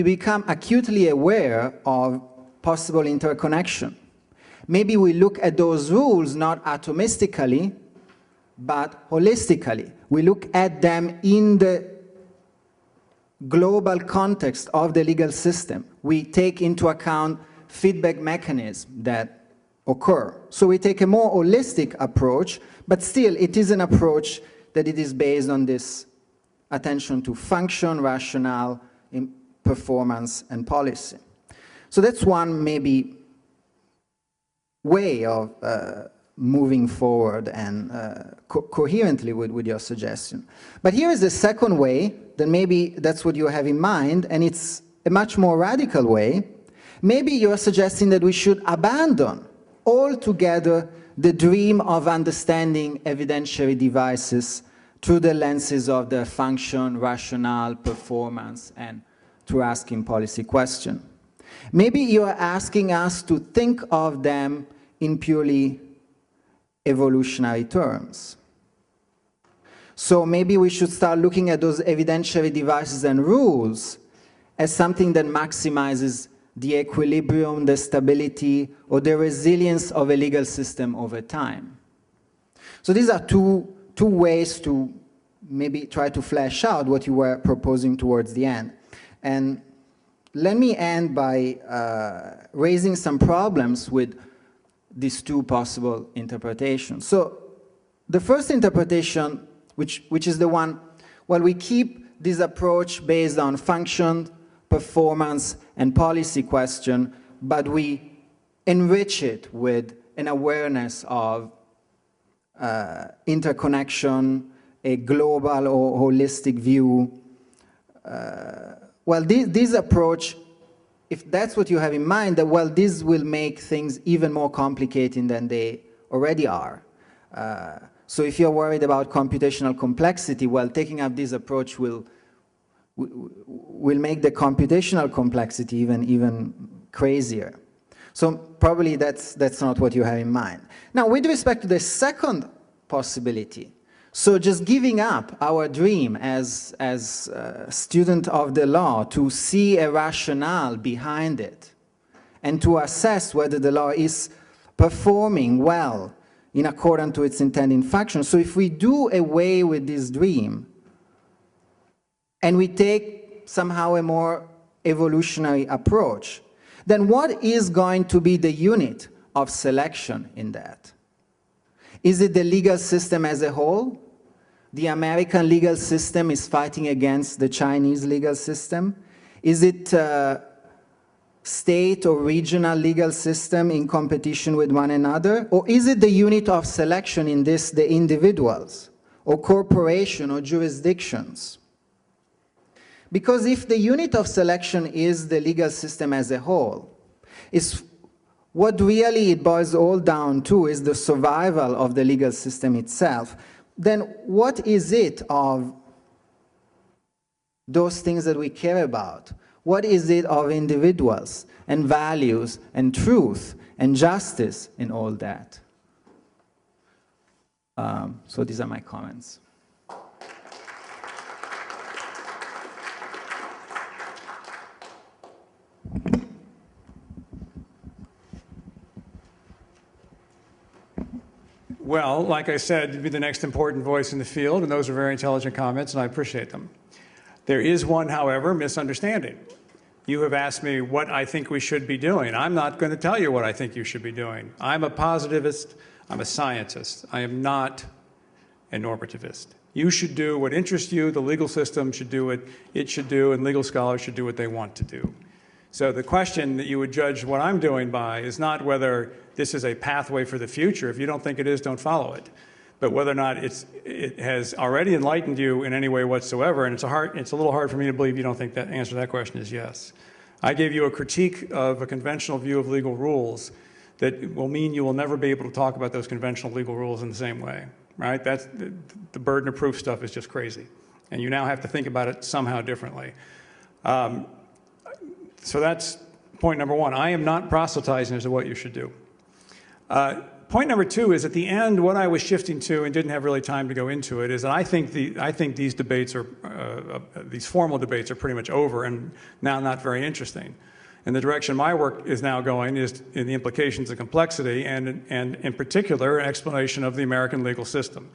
become acutely aware of possible interconnection. Maybe we look at those rules not atomistically, but holistically. We look at them in the global context of the legal system. We take into account feedback mechanisms that occur. So we take a more holistic approach, but still it is an approach that it is based on this attention to function, rationale, performance, and policy. So that's one maybe way of moving forward and coherently with your suggestion. But here is the second way, that maybe that's what you have in mind, and it's a much more radical way. Maybe you're suggesting that we should abandon altogether the dream of understanding evidentiary devices through the lenses of their function, rationale, performance, and through asking policy questions. Maybe you are asking us to think of them in purely evolutionary terms. So maybe we should start looking at those evidentiary devices and rules as something that maximizes the equilibrium, the stability, or the resilience of a legal system over time. So these are two ways to maybe try to flesh out what you were proposing towards the end. And let me end by raising some problems with these two possible interpretations. So the first interpretation, which is the one Well, we keep this approach based on function, performance, and policy question, but we enrich it with an awareness of interconnection, a global or holistic view. Well, this approach, if that's what you have in mind, that, well, this will make things even more complicated than they already are. So if you're worried about computational complexity, well, taking up this approach will make the computational complexity even crazier. So probably that's not what you have in mind. Now, with respect to the second possibility, so just giving up our dream as a student of the law to see a rationale behind it and to assess whether the law is performing well in accordance to its intended function. So if we do away with this dream and we take somehow a more evolutionary approach, then what is going to be the unit of selection in that? Is it the legal system as a whole? The American legal system is fighting against the Chinese legal system? Is it state or regional legal system in competition with one another? Or is it the unit of selection in this, the individuals, or corporation, or jurisdictions? Because if the unit of selection is the legal system as a whole, is what really it boils all down to is the survival of the legal system itself, then what is it of those things that we care about? What is it of individuals and values and truth and justice in all that? So these are my comments. Well, like I said, you'd be the next important voice in the field, and those are very intelligent comments, and I appreciate them. There is one, however, misunderstanding. You have asked me what I think we should be doing. I'm not going to tell you what I think you should be doing. I'm a positivist. I'm a scientist. I am not a normativist. You should do what interests you. The legal system should do what it should do, and legal scholars should do what they want to do. So the question that you would judge what I'm doing by is not whether this is a pathway for the future. If you don't think it is, don't follow it. But whether or not it has already enlightened you in any way whatsoever, and it's a little hard for me to believe you don't think that answer to that question is yes. I gave you a critique of a conventional view of legal rules that will mean you will never be able to talk about those conventional legal rules in the same way, right? That's the burden of proof stuff is just crazy. And you now have to think about it somehow differently. So that's point number one. I am not proselytizing as to what you should do. Point number two is at the end, what I was shifting to and didn't have really time to go into it is that I think these debates are, these formal debates are pretty much over and now not very interesting. And the direction my work is now going is in the implications of complexity and in particular, an explanation of the American legal system.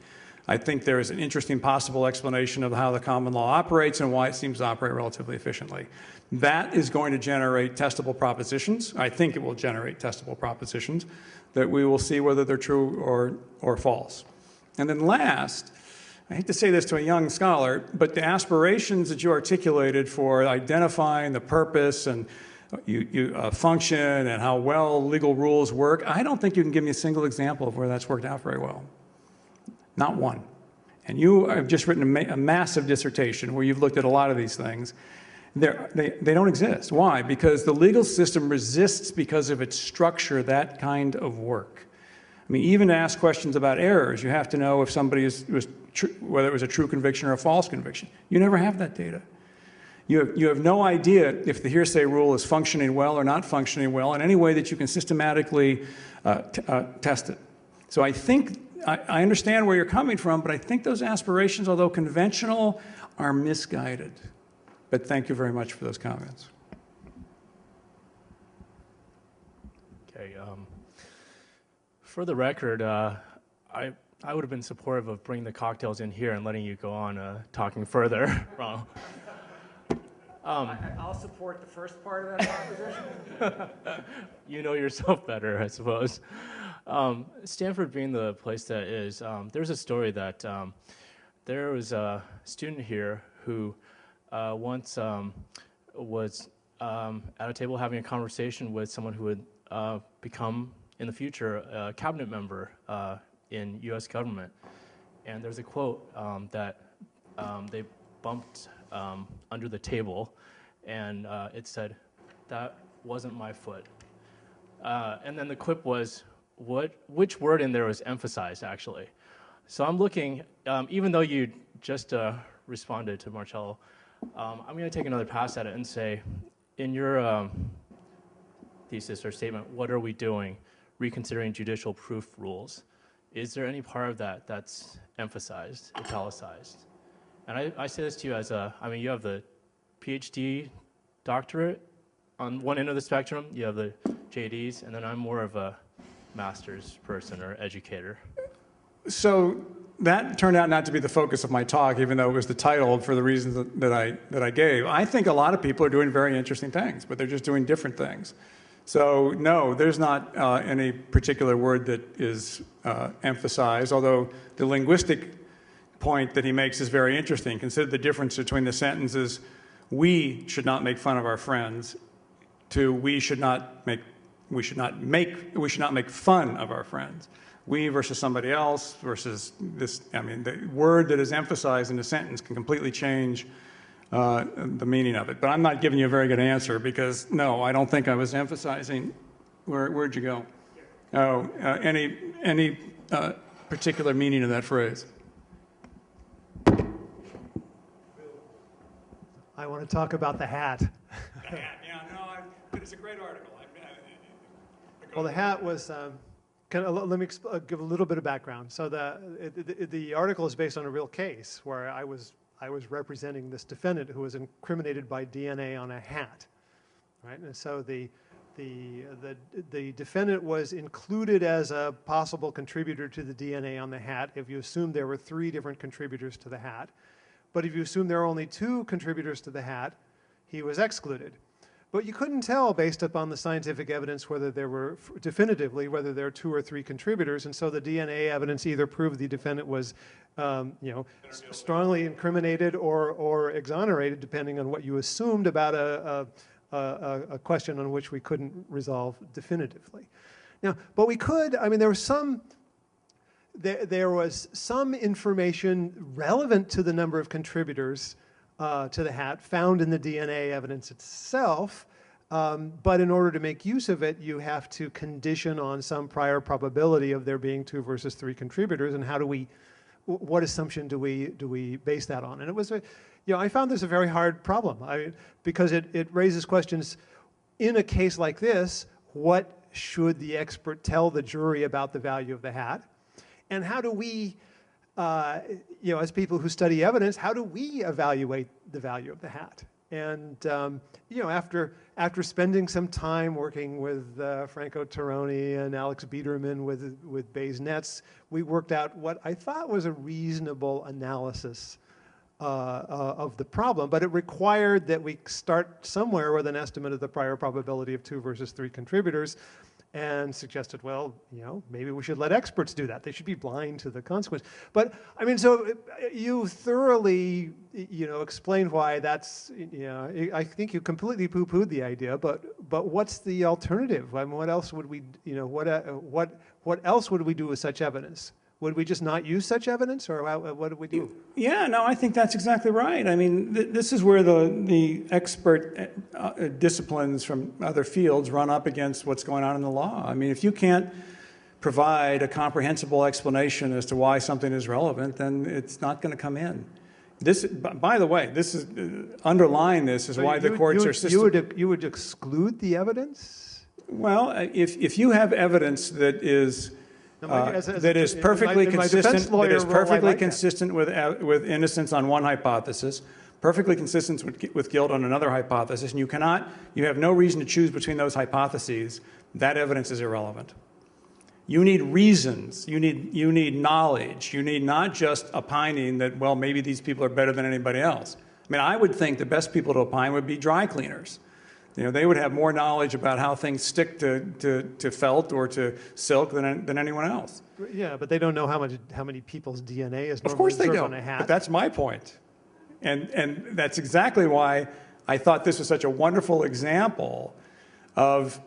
I think there is an interesting possible explanation of how the common law operates and why it seems to operate relatively efficiently. That is going to generate testable propositions. I think it will generate testable propositions that we will see whether they're true or false. And then last, I hate to say this to a young scholar, but the aspirations that you articulated for identifying the purpose and function and how well legal rules work, I don't think you can give me a single example of where that's worked out very well. Not one. And you have just written a massive dissertation where you've looked at a lot of these things. They don't exist. Why? Because the legal system resists, because of its structure, that kind of work. I mean, even to ask questions about errors, you have to know if somebody whether it was a true conviction or a false conviction. You never have that data. You have no idea if the hearsay rule is functioning well or not functioning well in any way that you can systematically test it. So I think I understand where you're coming from, but I think those aspirations, although conventional, are misguided. But thank you very much for those comments. Okay. For the record, I would have been supportive of bringing the cocktails in here and letting you go on talking further. Wrong. I'll support the first part of that proposition. You know yourself better, I suppose. Stanford being the place that it is, there's a story that there was a student here who once was at a table having a conversation with someone who would become, in the future, a cabinet member in U.S. government. And there's a quote that they bumped under the table, and it said, "That wasn't my foot." And then the quip was, which word in there was emphasized, actually? So I'm looking, even though you just responded to Marcello, I'm going to take another pass at it and say, in your thesis or statement, what are we doing? Reconsidering judicial proof rules. Is there any part of that that's emphasized, italicized? And I say this to you as you have the PhD doctorate on one end of the spectrum, you have the JDs, and then I'm more of a master's person or educator. So that turned out not to be the focus of my talk, even though it was the title for the reasons that I gave. I think a lot of people are doing very interesting things, but they're just doing different things. So no, there's not any particular word that is emphasized, although the linguistic point that he makes is very interesting. Consider the difference between the sentences, "We should not make fun of our friends," to we should not make fun of our friends. We versus somebody else versus this. I mean, the word that is emphasized in a sentence can completely change the meaning of it. But I'm not giving you a very good answer because, no, I don't think I was emphasizing. Where'd you go? Oh, any particular meaning of that phrase? I want to talk about the hat. The hat, yeah, no, it's a great article. Well, the hat was, let me give a little bit of background. So the article is based on a real case where I was representing this defendant who was incriminated by DNA on a hat, right? And so the defendant was included as a possible contributor to the DNA on the hat if you assume there were 3 different contributors to the hat. But if you assume there are only 2 contributors to the hat, he was excluded. But you couldn't tell based upon the scientific evidence whether there were, definitively, whether there are 2 or 3 contributors. And so the DNA evidence either proved the defendant was, strongly incriminated or exonerated, depending on what you assumed about a question on which we couldn't resolve definitively. Now, but we could, there was some information relevant to the number of contributors to the hat found in the DNA evidence itself, but in order to make use of it, you have to condition on some prior probability of there being 2 versus 3 contributors, and what assumption do we base that on? And it was, I found this a very hard problem because it raises questions. In a case like this, what should the expert tell the jury about the value of the hat? And how do we, as people who study evidence, how do we evaluate the value of the hat? And after spending some time working with Franco Tironi and Alex Biederman with Bayes Nets, we worked out what I thought was a reasonable analysis of the problem. But it required that we start somewhere with an estimate of the prior probability of 2 versus 3 contributors, and suggested, well, maybe we should let experts do that. They should be blind to the consequence. But so you thoroughly, explained why that's, I think you completely poo-pooed the idea. But what's the alternative? What else would we, what else would we do with such evidence? Would we just not use such evidence, or what do we do? Yeah, no, I think that's exactly right. This is where the expert disciplines from other fields run up against what's going on in the law. If you can't provide a comprehensible explanation as to why something is relevant, then it's not going to come in. This, by the way, this is underlying this is so why the courts are you would exclude the evidence? Well, if you have evidence that is that is perfectly consistent with innocence on one hypothesis, perfectly consistent with guilt on another hypothesis, and you have no reason to choose between those hypotheses, that evidence is irrelevant. You need reasons, you need knowledge, you need not just opining that, well, maybe these people are better than anybody else. I would think the best people to opine would be dry cleaners. You know, they would have more knowledge about how things stick to felt or to silk than anyone else. Yeah, but they don't know how many people's DNA is Of normally course they observed don't, on a hat. but that's my point. And that's exactly why I thought this was such a wonderful example of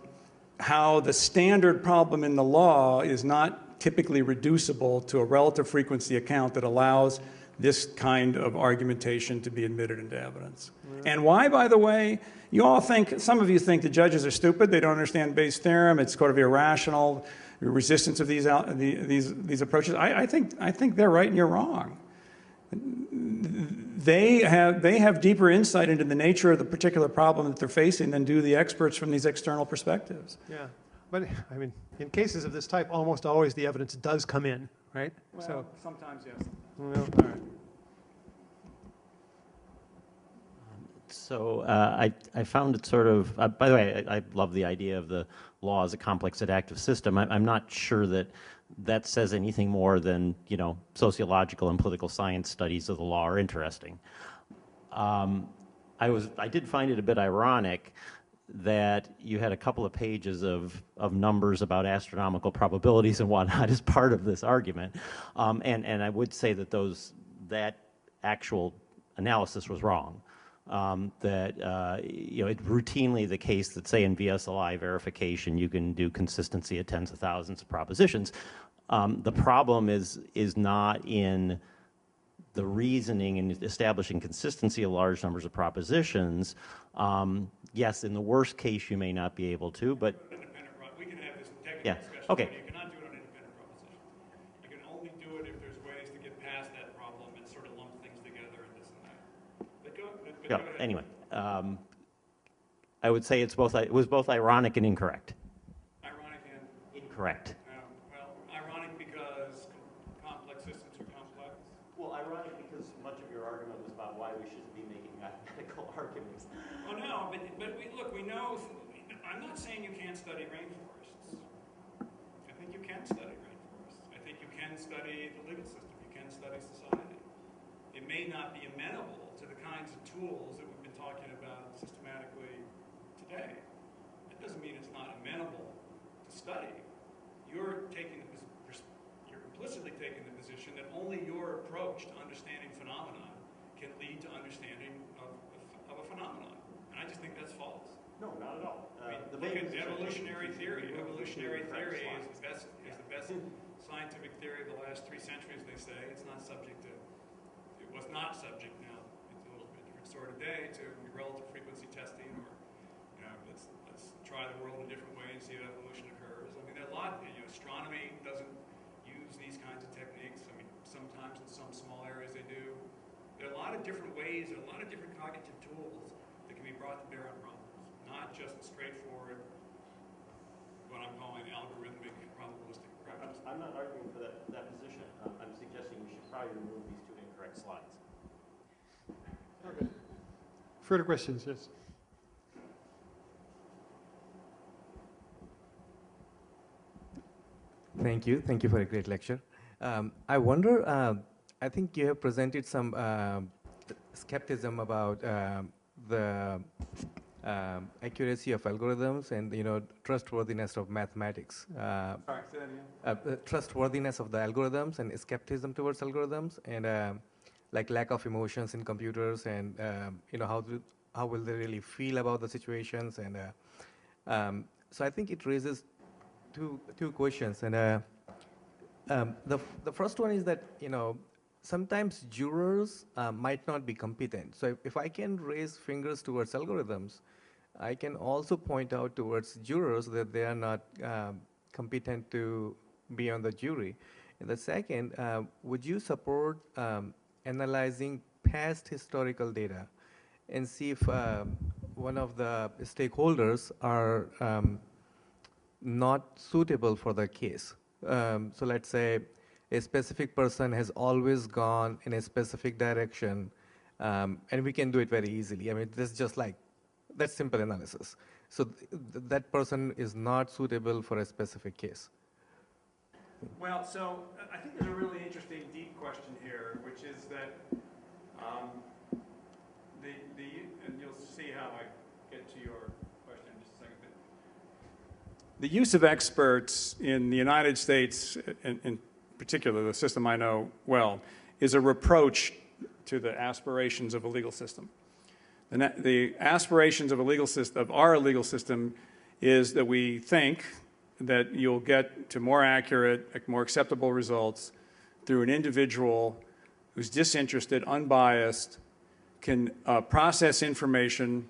how the standard problem in the law is not typically reducible to a relative frequency account that allows this kind of argumentation to be admitted into evidence. And why, by the way, you all think, some of you think the judges are stupid, they don't understand Bayes' theorem, it's sort of irrational, resistance of these approaches. I think they're right and you're wrong. They have deeper insight into the nature of the particular problem that they're facing than do the experts from these external perspectives. Yeah, but I mean, in cases of this type, almost always the evidence does come in, right? Well, so sometimes, yes. well, all right. So I found it sort of, by the way, I love the idea of the law as a complex adaptive system. I'm not sure that that says anything more than, you know, sociological and political science studies of the law are interesting. I did find it a bit ironic that you had a couple of pages of numbers about astronomical probabilities and whatnot as part of this argument. And I would say that that actual analysis was wrong. You know, it's routinely the case that, say, in VSLI verification, you can do consistency at tens of thousands of propositions. The problem is not in the reasoning and establishing consistency of large numbers of propositions. Yes, in the worst case, you may not be able to, but We can have this technical yeah, discussion. okay. You cannot do it on independent proposition. You can only do it if there's ways to get past that problem and sort of lump things together and this and that. But go Yeah, ahead. anyway, I would say it was both ironic and incorrect. Ironic and Incorrect. well, ironic because complex systems are complex. Well, ironic because much of your argument was about why we shouldn't be making mathematical arguments. Oh no, but we know. I'm not saying you can't study rainforests. I think you can study rainforests. I think you can study the legal system. You can study society. It may not be amenable to the kinds of tools that we've been talking about systematically today. That doesn't mean it's not amenable to study. You're implicitly taking the position that only your approach to understanding phenomenon can lead to understanding of a phenomenon. And I just think that's false. No, not at all. Look at evolutionary theory. Evolutionary theory is the best scientific theory of the last 3 centuries, they say. It's not subject to, it was not subject now, it's a little bit different sort of day, to relative frequency testing or, you know, let's try the world a different way and see how evolution occurs. I mean, there are a lot, you know, astronomy doesn't use these kinds of techniques. I mean, sometimes in some small areas they do. There are a lot of different ways, there are a lot of different cognitive tools that can be brought to bear on problems. Not just straightforward, what I'm calling algorithmic probabilistic approaches. I'm not arguing for that position. I'm suggesting we should probably remove these 2 incorrect slides. Okay. Further questions? Yes. Thank you. Thank you for a great lecture. I wonder, I think you have presented some skepticism about the accuracy of algorithms and, you know, trustworthiness of mathematics. Sorry, say that again. The trustworthiness of the algorithms and skepticism towards algorithms and like lack of emotions in computers and, you know, how will they really feel about the situations and so I think it raises two questions and the first one is that, you know, sometimes jurors might not be competent. So if I can raise fingers towards algorithms, I can also point out towards jurors that they are not competent to be on the jury. And the second, would you support analyzing past historical data and see if one of the stakeholders are not suitable for the case? So let's say a specific person has always gone in a specific direction, and we can do it very easily. I mean, this is just like, that's simple analysis. So that person is not suitable for a specific case. Well, so I think there's a really interesting deep question here, which is that and you'll see how I get to your the use of experts in the United States, in particular, the system I know well, is a reproach to the aspirations of a legal system. The aspirations of a legal system, of our legal system, is that we think that you'll get to more accurate, more acceptable results through an individual who's disinterested, unbiased, can process information,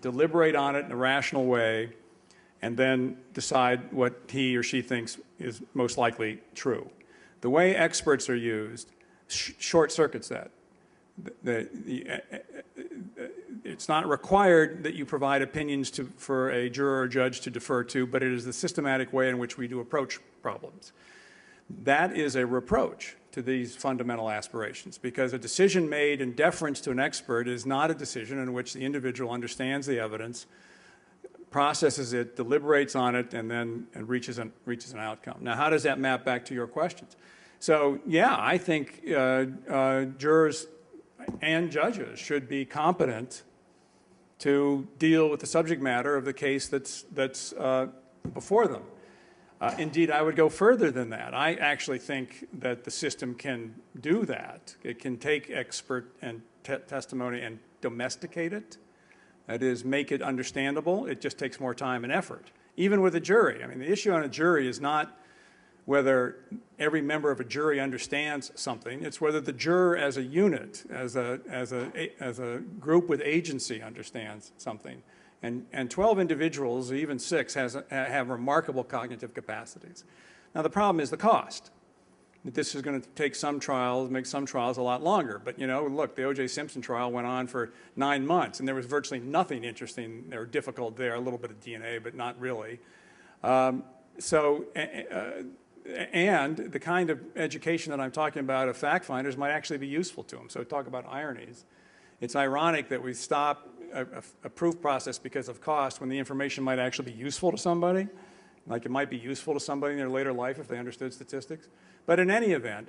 deliberate on it in a rational way, and then decide what he or she thinks is most likely true. The way experts are used short circuits that. It's not required that you provide opinions for a juror or judge to defer to, but it is the systematic way in which we do approach problems. That is a reproach to these fundamental aspirations, because a decision made in deference to an expert is not a decision in which the individual understands the evidence, processes it, deliberates on it, and then reaches an outcome. Now, how does that map back to your questions? So, yeah, I think jurors and judges should be competent to deal with the subject matter of the case that's before them. Indeed, I would go further than that. I actually think that the system can do that. It can take expert and testimony and domesticate it. That is, make it understandable. It just takes more time and effort. Even with a jury. I mean, the issue on a jury is not whether every member of a jury understands something. It's whether the juror as a unit, as a group with agency understands something. And 12 individuals, even 6, have remarkable cognitive capacities. Now, the problem is the cost. That this is going to take some trials, make some trials a lot longer. But, you know, look, the O.J. Simpson trial went on for 9 months, and there was virtually nothing interesting or difficult there, a little bit of DNA, but not really. And the kind of education that I'm talking about of fact finders might actually be useful to them. So talk about ironies. It's ironic that we stop a proof process because of cost when the information might actually be useful to somebody, like it might be useful to somebody in their later life if they understood statistics. But in any event,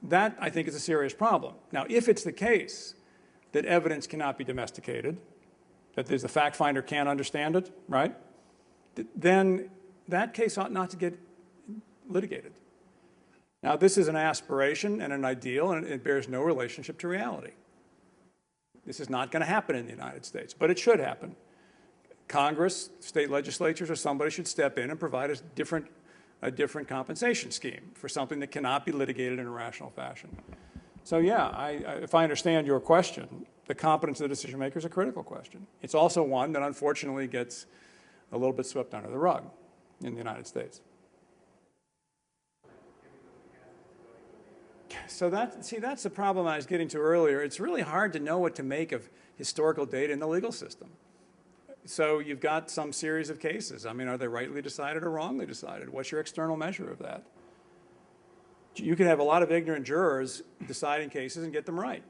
that, I think, is a serious problem. Now, if it's the case that evidence cannot be domesticated, that the fact finder can't understand it, right, then that case ought not to get litigated. Now, this is an aspiration and an ideal, and it bears no relationship to reality. This is not going to happen in the United States, but it should happen. Congress, state legislatures, or somebody should step in and provide a different compensation scheme for something that cannot be litigated in a rational fashion. So yeah, if I understand your question, the competence of the decision maker is a critical question. It's also one that unfortunately gets a little bit swept under the rug in the United States. So that's the problem I was getting to earlier. It's really hard to know what to make of historical data in the legal system. So you've got some series of cases. I mean, are they rightly decided or wrongly decided? What's your external measure of that? You can have a lot of ignorant jurors deciding cases and get them right.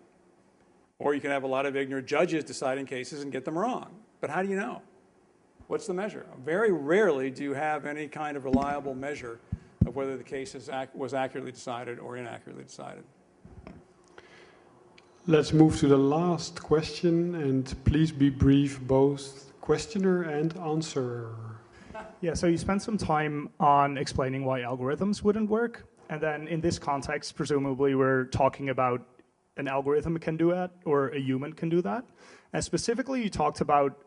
Or you can have a lot of ignorant judges deciding cases and get them wrong. But how do you know? What's the measure? Very rarely do you have any kind of reliable measure of whether the case was accurately decided or inaccurately decided. Let's move to the last question, and please be brief, both questioner and answer. Yeah, so you spent some time on explaining why algorithms wouldn't work, and then in this context, presumably we're talking about an algorithm can do that, or a human can do that. And specifically, you talked about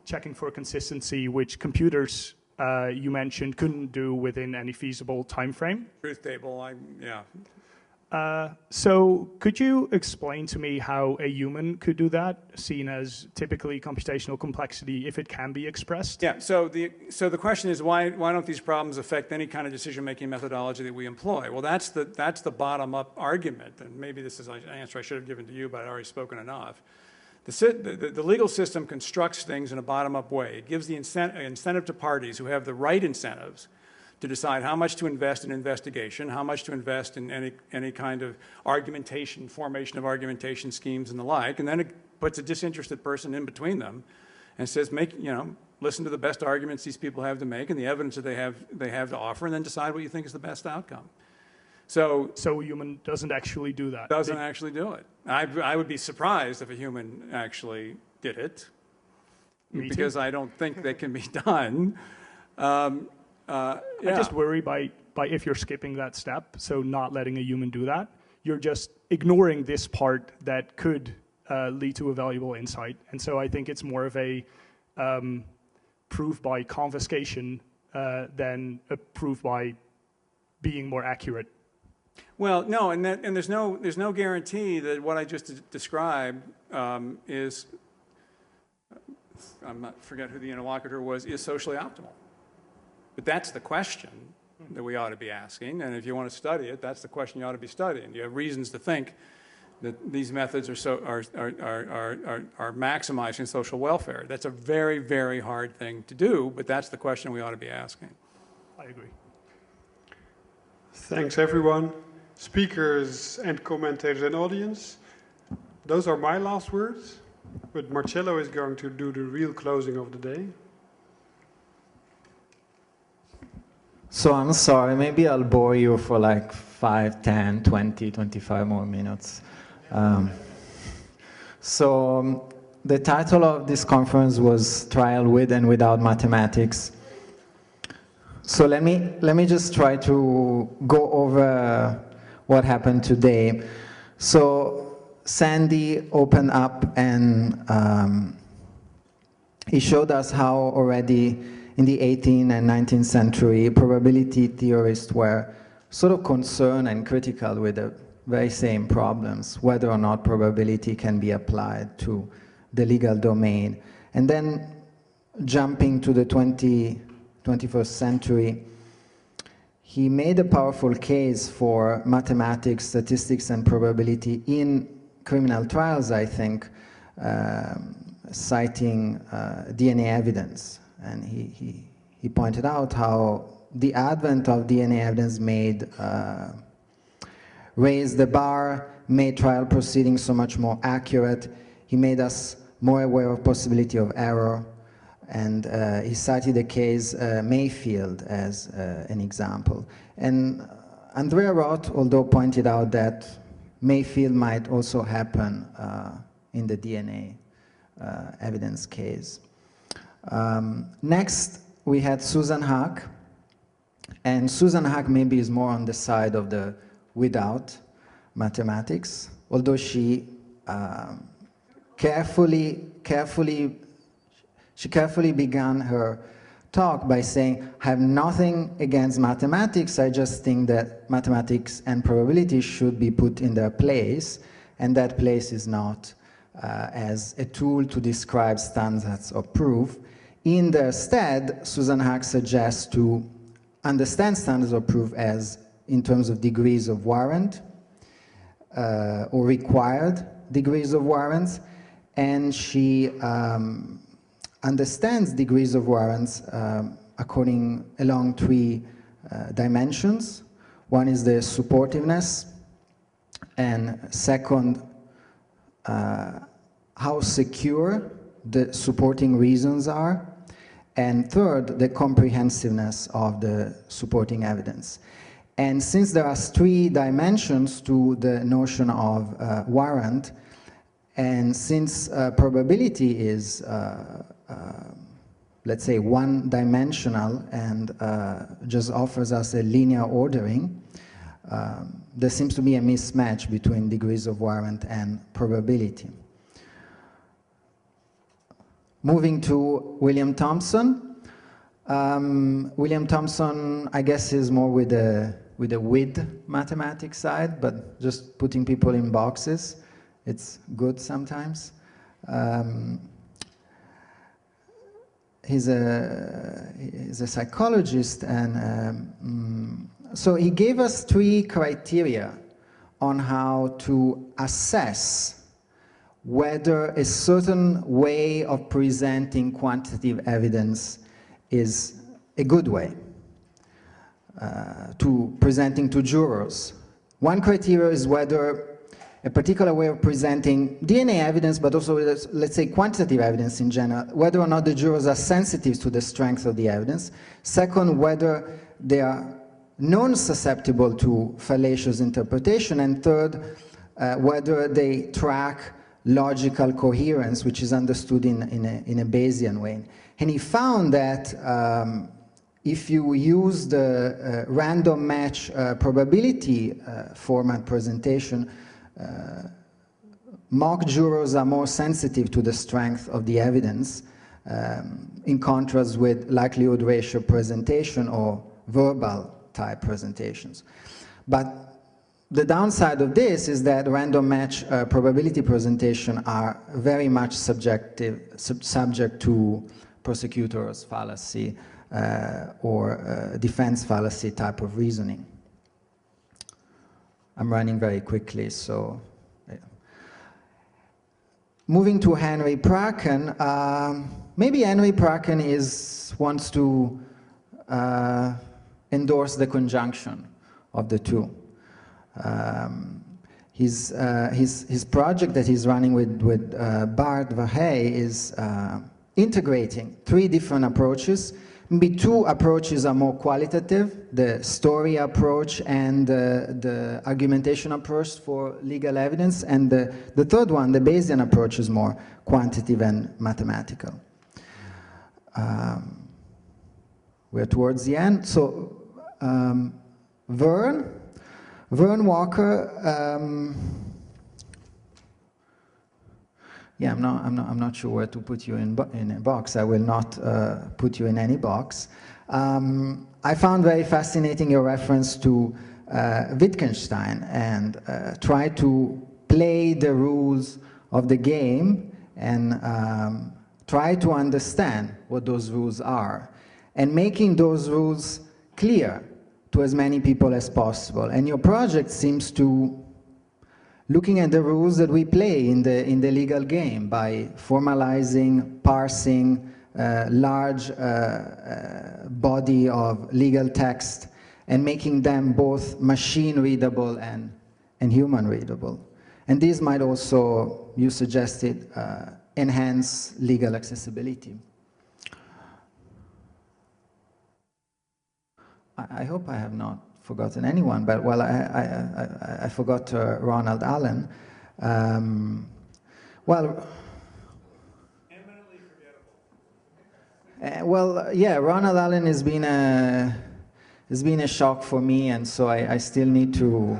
checking for consistency, which computers you mentioned couldn't do within any feasible time frame. Truth table, yeah. So could you explain to me how a human could do that, seen as typically computational complexity, if it can be expressed? Yeah, so the question is why don't these problems affect any kind of decision-making methodology that we employ? Well, that's the bottom-up argument, and maybe this is an answer I should have given to you, but I'd already spoken enough. The legal system constructs things in a bottom-up way. It gives the incentive to parties who have the right incentives to decide how much to invest in investigation, how much to invest in any kind of argumentation, formation of argumentation schemes and the like, and then it puts a disinterested person in between them and says, listen to the best arguments these people have to make and the evidence that they have to offer, and then decide what you think is the best outcome. So a human doesn't actually do that? Doesn't actually do it. I would be surprised if a human actually did it, because I don't think that can be done. I just worry by if you're skipping that step, so not letting a human do that, you're just ignoring this part that could lead to a valuable insight. And so I think it's more of a proof by confiscation than a proof by being more accurate. Well, no, and there's no guarantee that what I just described is, forget who the interlocutor was, is socially optimal. But that's the question that we ought to be asking, and if you want to study it, that's the question you ought to be studying. You have reasons to think that these methods are maximizing social welfare. That's a very, very hard thing to do, but that's the question we ought to be asking. I agree. Thanks, everyone. Speakers and commentators and audience. Those are my last words, but Marcello is going to do the real closing of the day. So I'm sorry, maybe I'll bore you for like 5, 10, 20, 25 more minutes. The title of this conference was Trial with and Without Mathematics. So let me just try to go over what happened today. So Sandy opened up and he showed us how already in the 18th and 19th century probability theorists were sort of concerned and critical with the very same problems, whether or not probability can be applied to the legal domain. And then jumping to the 21st century, he made a powerful case for mathematics, statistics, and probability in criminal trials, I think, citing DNA evidence. And he pointed out how the advent of DNA evidence raised the bar, made trial proceedings so much more accurate. He made us more aware of possibility of error. And he cited the case Mayfield as an example. And Andrea Roth, although pointed out that Mayfield might also happen in the DNA evidence case. Next, we had Susan Hack. And Susan Hack maybe is more on the side of the without mathematics, although she carefully began her talk by saying, I have nothing against mathematics, I just think that mathematics and probability should be put in their place, and that place is not as a tool to describe standards of proof. In their stead, Susan Hack suggests to understand standards of proof as in terms of degrees of warrant or required degrees of warrants, and she understands degrees of warrants along 3 dimensions. One is the supportiveness, and second, how secure the supporting reasons are, and third, the comprehensiveness of the supporting evidence. And since there are 3 dimensions to the notion of warrant, and since probability is, let's say, one-dimensional and just offers us a linear ordering, there seems to be a mismatch between degrees of warrant and probability. Moving to William Thompson. William Thompson, I guess, is more with the with mathematics side, but just putting people in boxes, it's good sometimes. He's a psychologist, and so he gave us 3 criteria on how to assess whether a certain way of presenting quantitative evidence is a good way to presenting to jurors. One criteria is whether a particular way of presenting DNA evidence, but also, let's say, quantitative evidence in general, whether or not the jurors are sensitive to the strength of the evidence. Second, whether they are non-susceptible to fallacious interpretation. And third, whether they track logical coherence, which is understood in a Bayesian way. And he found that if you use the random match probability format presentation, mock jurors are more sensitive to the strength of the evidence, in contrast with likelihood ratio presentation or verbal type presentations. But the downside of this is that random match probability presentation are very much subject to prosecutor's fallacy or defense fallacy type of reasoning. I'm running very quickly, so yeah. Moving to Henry Praken, maybe Henry Praken wants to endorse the conjunction of the two. His project that he's running with Bart Verhey is integrating 3 different approaches. Maybe 2 approaches are more qualitative, the story approach and the argumentation approach for legal evidence, and the third one, the Bayesian approach, is more quantitative and mathematical. We're towards the end. So Vern Walker, yeah, I'm not sure where to put you in a box. I will not put you in any box. I found very fascinating your reference to Wittgenstein and try to play the rules of the game and try to understand what those rules are and making those rules clear to as many people as possible. And your project seems to looking at the rules that we play in the legal game by formalizing, parsing large body of legal text and making them both machine readable and human readable. And these might also, you suggested, enhance legal accessibility. I hope I have not forgotten anyone, but well, I forgot Ronald Allen. Well, eminently forgettable. Well, yeah, Ronald Allen has been a shock for me, and so I still need to.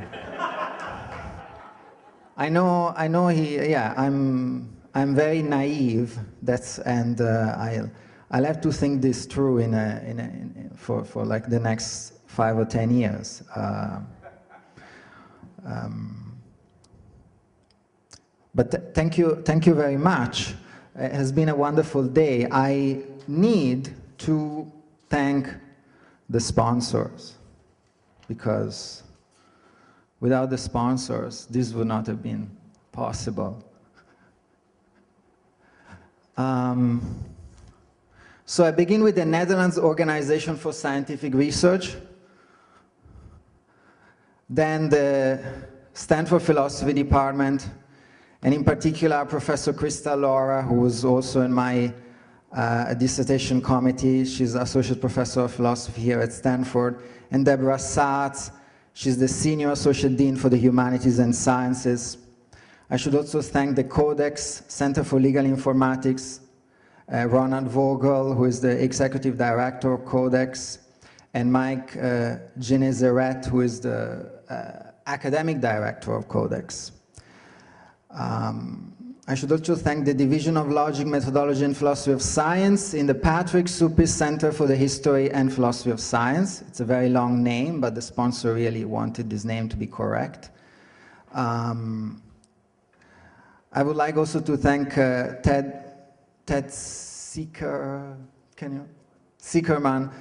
I know he. Yeah, I'm very naive. I'll have to think this through for like the next 5 or 10 years. But thank you very much. It has been a wonderful day. I need to thank the sponsors, because without the sponsors, this would not have been possible. So I begin with the Netherlands Organization for Scientific Research, then the Stanford Philosophy Department, and in particular Professor Krista Laura, who was also in my dissertation committee. She's Associate Professor of Philosophy here at Stanford, and Deborah Satz. She's the Senior Associate Dean for the Humanities and Sciences. I should also thank the CodeX Center for Legal Informatics, Ronald Vogel, who is the Executive Director of CodeX, and Mike Genezeret, who is the Academic Director of CodeX. I should also thank the Division of Logic, Methodology, and Philosophy of Science in the Patrick Suppis Center for the History and Philosophy of Science. It's a very long name, but the sponsor really wanted this name to be correct. I would like also to thank Ted Sickerman,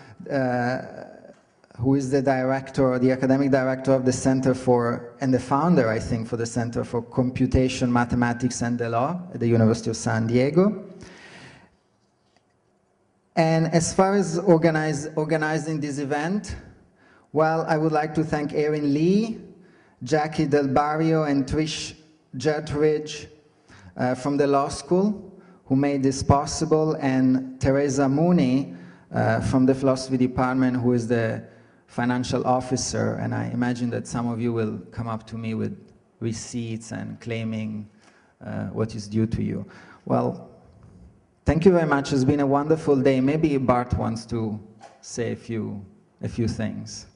who is the director, the academic director of the Center for, and the founder, I think, for the Center for Computation, Mathematics, and the Law at the University of San Diego. And as far as organizing this event, well, I would like to thank Erin Lee, Jackie Del Barrio, and Trish Jertridge from the law school, who made this possible, and Teresa Mooney from the philosophy department, who is the financial officer, and I imagine that some of you will come up to me with receipts and claiming what is due to you. Well, thank you very much. It's been a wonderful day. Maybe Bart wants to say a few things.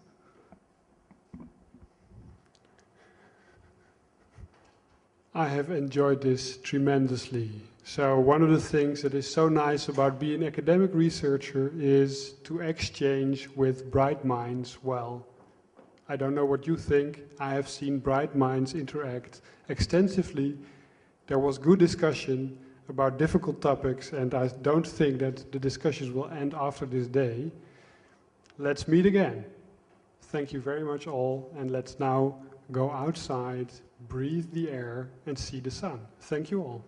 I have enjoyed this tremendously. So one of the things that is so nice about being an academic researcher is to exchange with bright minds. Well, I don't know what you think. I have seen bright minds interact extensively. There was good discussion about difficult topics, and I don't think that the discussions will end after this day. Let's meet again. Thank you very much all, and let's now go outside, breathe the air, and see the sun. Thank you all.